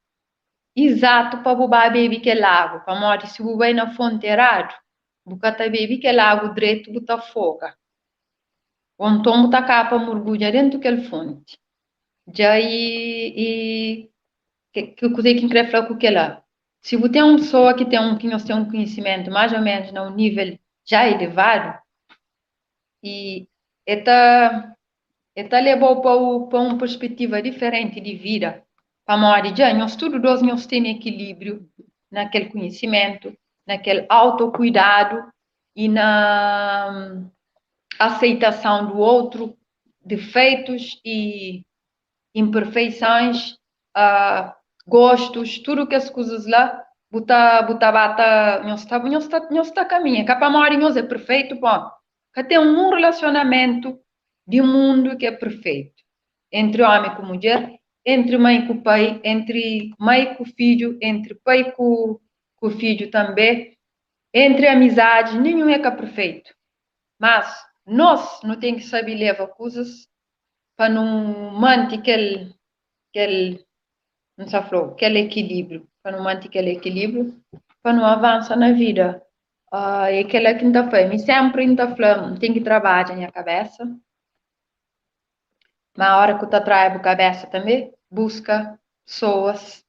exato para você beber aquele água. Para modo, se você vai na fonte errado, você está bebendo aquele água direito, você está foga. Ou então, você está cá para mergulhar dentro daquela fonte. Já que coisa que quer falar com aquela. Se você tem uma pessoa que tem um conhecimento mais ou menos num nível já elevado e está levou para uma perspectiva diferente de vida, para modo já nós todos nós temos equilíbrio naquele conhecimento, naquele autocuidado e na aceitação do outro, defeitos e imperfeições, gostos, tudo que as coisas lá, nós está caminhando, que para morrer nós é perfeito, bom, que tem um relacionamento de um mundo que é perfeito, entre homem com mulher, entre mãe com pai, entre mãe com filho, entre pai com filho também, entre amizades, nenhum é que é perfeito, mas nós não temos que saber levar coisas para não manter aquele equilíbrio, para não manter aquele equilíbrio, para não avançar na vida. E aquela quinta-feira, sempre quinta-feira, tem que trabalhar na minha cabeça. Na hora que eu trabalho a cabeça também, busca pessoas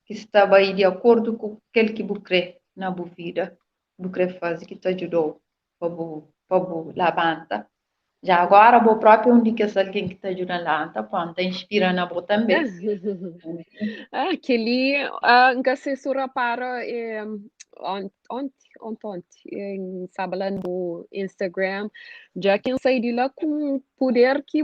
que estão aí de acordo com aquilo que você crê na sua vida, você crê fazer, que te ajudou para você levantar. Já agora, você próprio indica alguém que te ajuda a levantar, pode inspirar na você também. Aquele, nggak sesura para ontem, em sábado no Instagram, já que eu saí de lá com poder que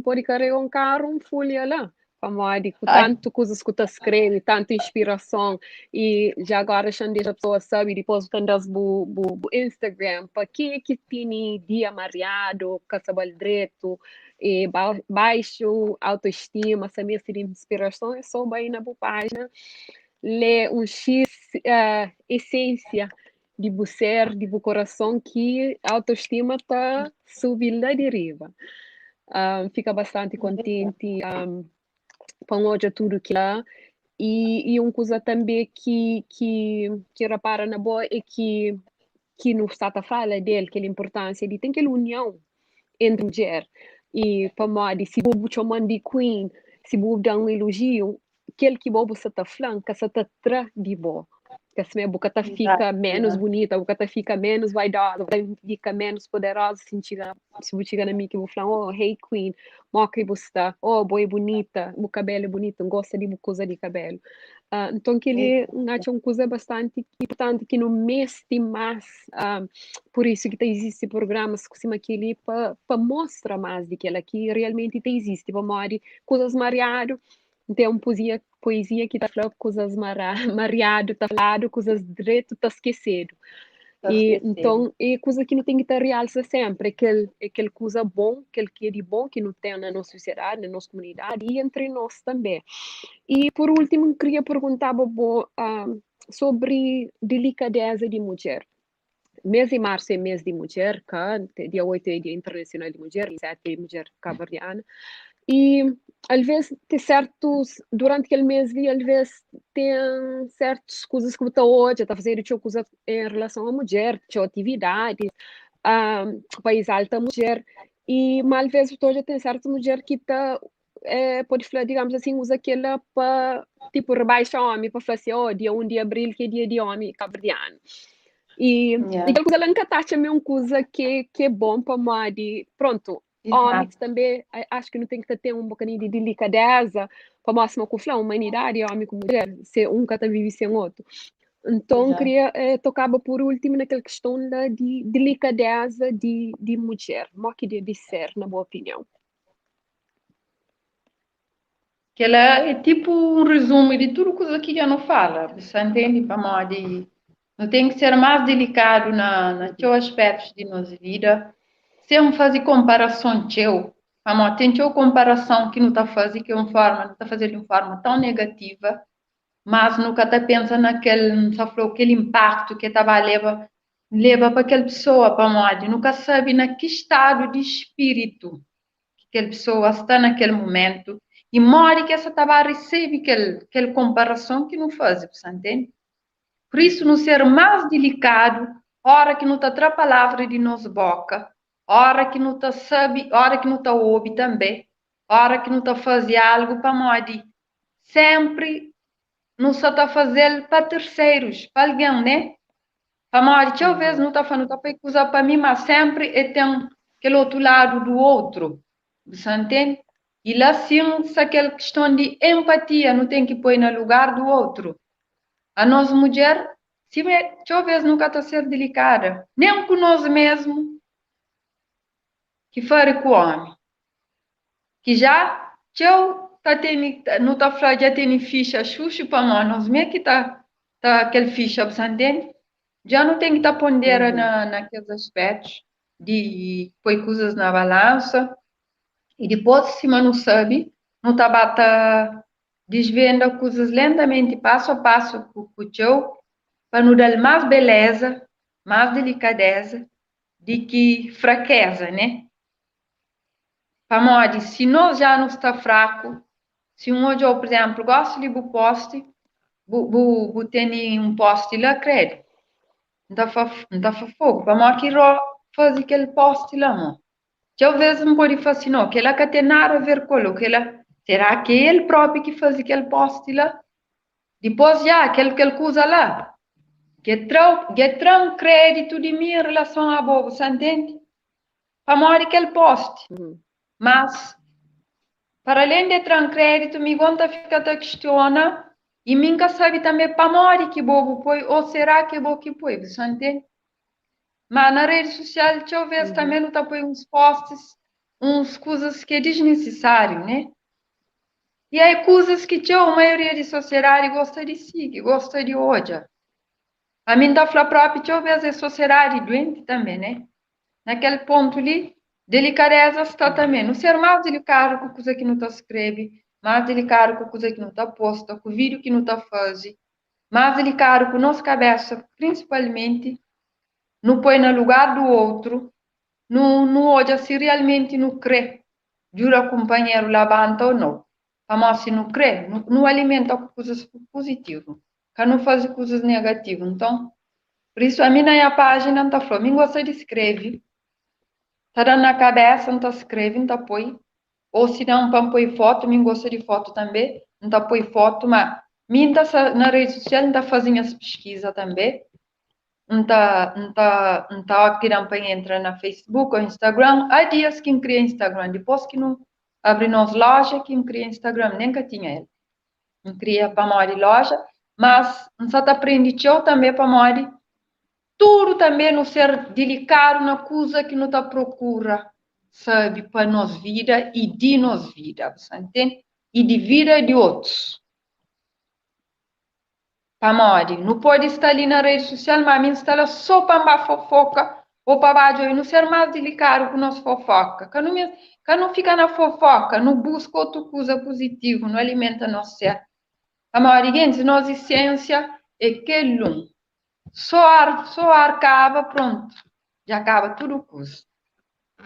pode carregar folha lá. Famadi, com tanto coisas que tu escreve, tanta inspiração, e já agora já deixa a pessoa sabe, depois tu andas no Instagram, para que tem dia mariado, caçabal direito, e baixo autoestima, saber se de inspiração, é só bem na boa página, ler um X essência de você, de seu coração, que a autoestima está subindo da deriva. Fica bastante contente. Para hoje tudo que lá e uma coisa também que repara na boa é que no está a fala dele que a importância de tem aquela união entre mulher e para modo se bobo chamando de queen se bobo dá um elogio aquele que bobo se está flanca se está tra de boa que assim a boca fica menos bonita, a boca fica menos vaidosa, a boca fica menos poderosa, se você chega na mim que vou falar, oh, hey queen, moca você está, oh, boa bonita, o cabelo é bonito, gosta de coisa de cabelo. Então que ele é uma coisa bastante importante que no mês de março, por isso que existem programas como aquele para mostrar mais de que ela que realmente existe, para mostrar coisas mariadas. Então, poesia que está falando coisas mariado, está falando coisas direito, está esquecido. Então, é coisa que não tem que estar realça sempre, aquele coisa bom, aquele que é de bom, que não tem na nossa sociedade, na nossa comunidade e entre nós também. E, por último, queria perguntar sobre delicadeza de mulher. Mês de março é mês de mulher, dia 8 é dia internacional de mulher, 7 é mulher cabo-verdiana. E, às vezes, tem durante aquele mês, às vezes, tem certas coisas que você hoje está fazendo, coisa em relação à mulher, atividades, para exaltar a mulher. Mas, às vezes, hoje tem certa mulher que está, pode falar, digamos assim, usa aquela para, tipo, rebaixar homem, para falar assim, dia 1 de abril, que é dia de homem cabo-verdiano. E aquela coisa lá nunca está também uma coisa que é bom para moda, pronto. Homens também, acho que não tem que ter um bocadinho de delicadeza para mostrar que a humanidade, homem com mulher, se um cada vive sem outro. Então, queria tocar por último naquela questão de delicadeza de mulher, o que deve ser, na minha opinião. Que ela é tipo um resumo de tudo coisa que já não fala, você entende? Para modo não tem que ser mais delicado na teus aspectos de nossa vida. Se não fazer comparação teu, tem teu comparação que não está fazendo de uma forma tão negativa, mas nunca está pensando aquele impacto que estava leva para aquela pessoa, nunca sabe na que estado de espírito que aquela pessoa está naquele momento e mora que essa estava a receber aquela comparação que não faz, você entende? Por isso, não ser mais delicado, hora que não está a palavra de nossa boca, hora que não está sabe, hora que não está ouve também, hora que não está fazendo algo para moda, sempre não só está fazendo para terceiros, para alguém, né? Para moda, talvez não está falando para usar para mim, mas sempre tem aquele outro lado do outro, você entende? E lá sim, aquela questão de empatia, não tem que pôr no lugar do outro. A nossa mulher, talvez nunca está a ser delicada, nem com nós mesmos, que fare com o homem. Que já, não está falando, já tem ficha xuxa para nós mesmos que está aquele ficha absendente, já não tem que estar pondera naqueles aspectos de pôr coisas na balança, e depois, se não sabe, não está bata desvenda coisas lentamente, passo a passo, com o teu, para nos dar mais beleza, mais delicadeza, de que fraqueza, né? Para modo, se nós já não está fraco, se hoje eu, por exemplo, gosto de poste, tem um poste lá, credo, não está fogo, para modo que faz aquele poste lá, mano. Talvez não pode fazer, não, que ela que tem nada a ver com aquilo, que ela, Será que é ele próprio que faz aquele post lá? Depois já, aquele que ele usa lá. Get um crédito de mim em relação a bobo, você entende? Para morrer aquele post. Mas, para além de ter um crédito, me conta fica a questiona e nunca sabe também para morrer que bobo põe, ou será que bobo que põe, você entende? Mas na rede social, deixa eu ver se também não está põe uns posts, uns coisas que é desnecessário, né? E aí, coisas que a maioria de sociedade gosta de seguir, gosta de odiar. A mim da flor própria, deixa eu ver a sociedade doente também, né? Naquele ponto ali, delicadeza está também. Não ser mais delicado com coisa que não está escreve, mais delicado com coisa que não está posta, com vídeo que não está fazendo, mais delicado com nossa cabeça, principalmente, não põe no lugar do outro, não olha se realmente não crê, jura companheiro levanta ou não. Mas se não crê, não alimenta com coisas positivas, que não faz coisas negativas. Então, por isso a minha página não está falando, eu gosto de escrever, está dando na cabeça, não está escrevendo, não está põe, ou se não, para pôr foto, eu gosto de foto também, não está põe foto, mas mim na rede social não está fazendo as pesquisas também, não está aqui para entrar na Facebook ou Instagram. Há dias que cria Instagram, depois que não abre nos loja, que cria Instagram, nem que tinha ele. Não cria para morar loja, mas não só aprende eu também para morar tudo também não ser delicado na coisa que não está procura, sabe, para nós vida e de nós vida, você entende? E de vida de outros. Pamori, não pode estar ali na rede social, mas me instala só para fofoca ou para baixo e não ser mais delicado com nós fofoca. Que não fica na fofoca, não busca outra coisa positiva, não alimenta nosso ser. Pamori, gente, nossa ciência é que lum. Só ar acaba, pronto. Já acaba tudo coisa.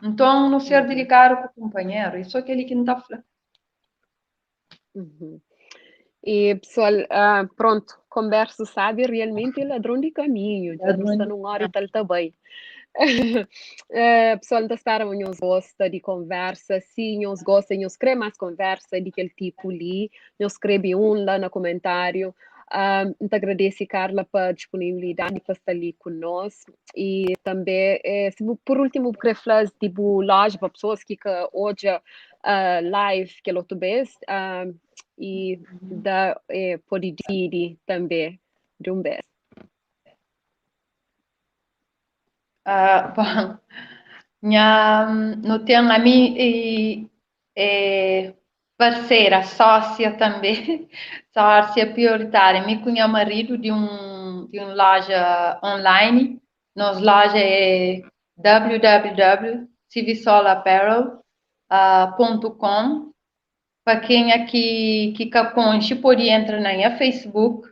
Então, não ser delicado com o companheiro, isso é aquele que não está falando. E, pessoal, pronto, converso, sabe, realmente é ladrão de caminho, já não está numa hora e tal também. Pessoal, não espera, nós gosta de conversa, se nós gosta, nós queremos mais conversa de aquele tipo ali, nós escreve lá no comentário. Então, agradeço, Carla, pela disponibilidade para estar ali conosco. E também, por último, queria falar de loja para pessoas que hoje live que eu vez e pode dividir também de vez. Bom, não tenho a minha parceira, sócia também, sócia prioritária, me cunha marido de loja online, nossa loja é www.civisolapparel.com. Para quem aqui que conche pode entrar na Facebook,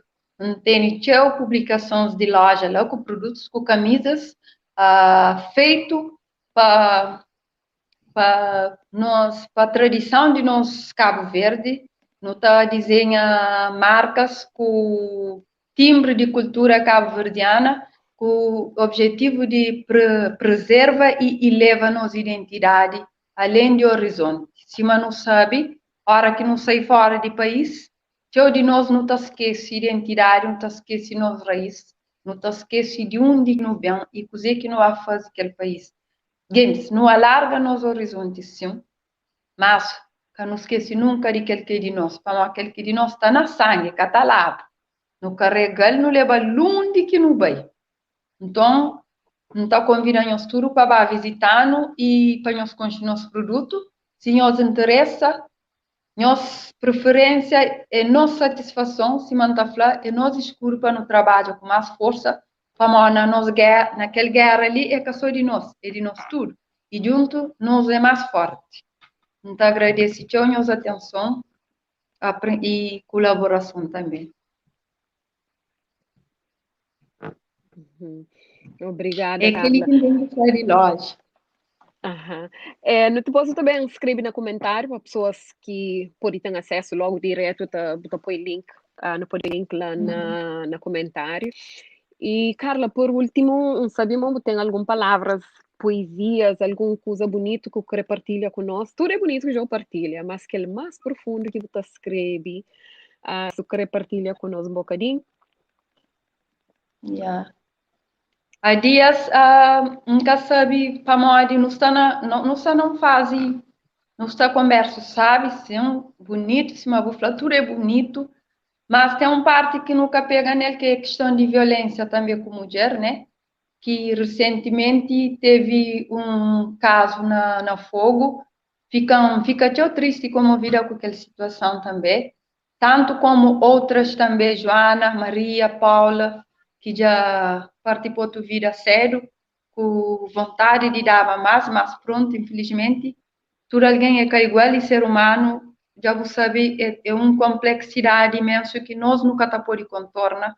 tem publicações de loja lá com produtos, com camisas feito para a tradição de nós Cabo Verde, não está desenha marcas com timbre de cultura cabo-verdiana, com o objetivo de preserva e eleva nossa identidade além de horizonte. Se mas não sabe, hora que não sai fora do país, eu de nós não está esquece identidade, não está esquece nossa raiz, não está esquece de onde não vem e coisa que não vai fazer aquele país. Gente, não alarga nos horizontes, sim, mas que não esquece nunca de aquele que é de nós, para aquele que de nós está na sangue, que está lá, não carrega ele, não leva longe que não vai. Então, não está convidando nós tudo para visitar e para nós conhecer nosso produto. Se nos interessa, nossa preferência é nossa satisfação, se manda falar, é nossa escuro para no trabalho com mais força, para naquela guerra ali, é que só de nós, é de nós tudo. E junto, nós é mais forte. Então, agradeço a nossa atenção e colaboração também. Obrigada, é Carla. aquele que tem que sair de loja. No posso também escrever no comentário para pessoas que podem ter acesso logo direto, tu põe link, link lá no comentário. E, Carla, por último, sabemos que tem algumas palavras poesias, alguma coisa bonita que eu quero partilhar conosco. Tudo é bonito que eu partilho, mas aquele mais profundo que você escreve, se quer partilhar conosco um bocadinho. Yeah. Há dias, nunca sabe, para morrer, não faz, não está conversa, sabe? Sim, bonito, sim, a buflatura é bonito, mas tem uma parte que nunca pega nele, que é a questão de violência também com mulher, né? Que recentemente teve um caso na Fogo, fica tão triste e comovida com aquela situação também, tanto como outras também, Joana, Maria, Paula, que já participou da vida cedo, com vontade de dar mais, mas pronto, infelizmente, tudo alguém é igual e ser humano, já você sabe, é uma complexidade imensa que nós nunca tá pode contornar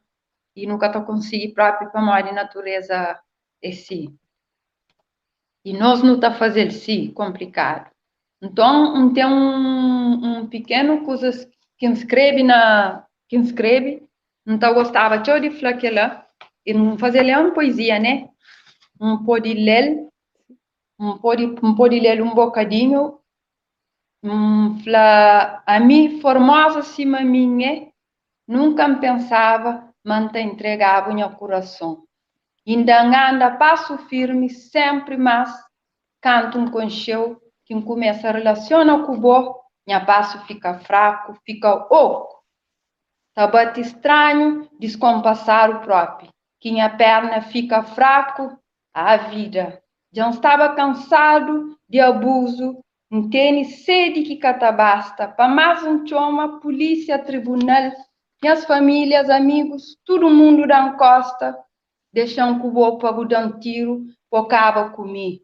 e nunca tá conseguir próprio para a natureza é si. E nós não tá fazendo si complicado. Então, tem um pequeno coisa que escreve não tá gostava só de falar que lá e não fazer ler uma poesia, né? Pode ler um bocadinho. A mim, formosa cima minha, nunca pensava, mas te entregava meu coração. Ainda anda passo firme, sempre mais, canto um concheu, que começa a relacionar com o bo, minha passo fica fraco, fica oco. Tá bate estranho, descompassar o próprio, que minha perna fica fraco, a vida. Já estava cansado de abuso, não tem sede que catabasta, para mais um choma, polícia, tribunal, minhas famílias, amigos, todo mundo da costa, deixam com o bo para dar um tiro, focava comigo,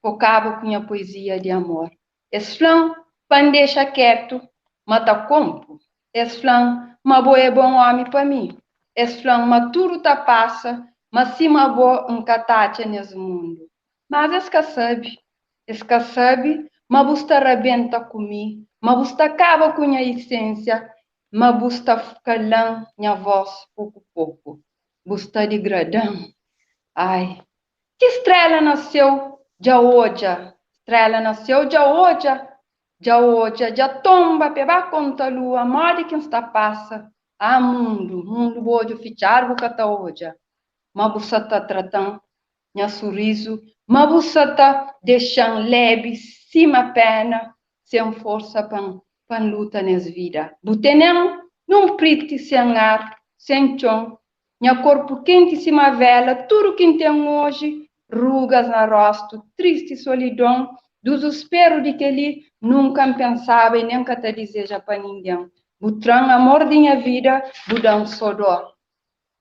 focava com minha poesia de amor. Esse flan, para deixa quieto, mata compo. Esse flan, uma boa é bom homem para mim. Esse flan, uma tudo tá passa, mas se uma boa um catacha nesse mundo. Mas esse que sabe, mas busta rebenta comigo, mas busta acaba com a essência, mas busta calando minha voz pouco a pouco. Busta degradando. Ai, que estrela nasceu já hoje? Estrela nasceu já hoje, já tomba, peba conta a lua, morre quem está passa. Mundo hoje, fichar bucata hoje. Mas você está tratando, minha sorriso, mas você está deixando leve, cima pena, sem força para luta nessa vida. Butenão, não prite sem ar, sem chão, minha corpo quente, cima vela, tudo que tem hoje, rugas na rosto, triste solidão, desespero de que ele nunca pensava e nunca te deseja para ninguém. Butran amor de minha vida, budão sodó.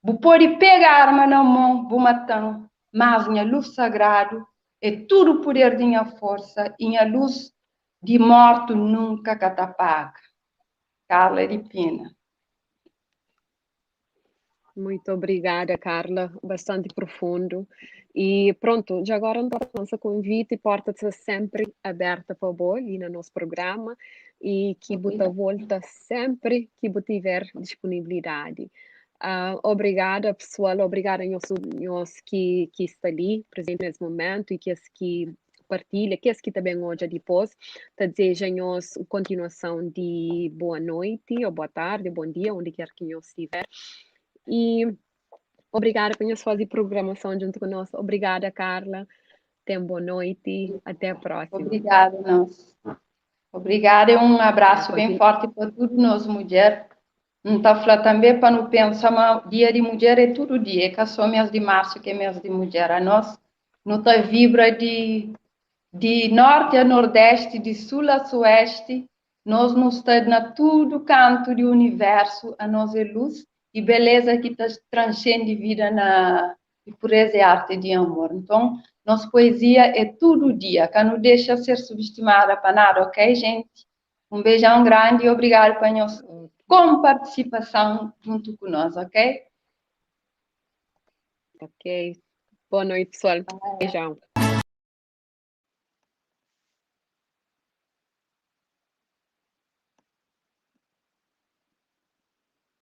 Bu pode pegar a arma na mão, bu matão, mas minha luz sagrado é tudo poder de minha força e minha luz de morto nunca catapaga. Carla de Pina. Muito obrigada, Carla, bastante profundo. E pronto, já agora nosso convite, porta-se sempre aberta para você ali no nosso programa e que você volta sempre que você tiver disponibilidade. Obrigada, pessoal, obrigada aos que está ali, presente nesse momento e que partilha, que também hoje depois, te desejamos continuação de boa noite, ou boa tarde, bom dia, onde quer que eu estiver. E obrigada por fazer programação junto conosco. Obrigada, Carla. Tenha boa noite. Até a próxima. Obrigada, nós. Obrigada e um abraço bem forte para todas nós mulheres. Não está falando também para não pensar, mas dia de mulher é todo dia. É que só mês de março que é mês de mulher. A nós não está vibra de norte a nordeste, de sul a sueste. Nós não estamos na todo canto do universo. A nós é luz e beleza que transcende vida e pureza e arte de amor. Então, nossa poesia é todo dia, que não deixa ser subestimada para nada, ok, gente? Um beijão grande e obrigado por nossa participação junto com nós, ok? Ok. Boa noite, pessoal. Beijão.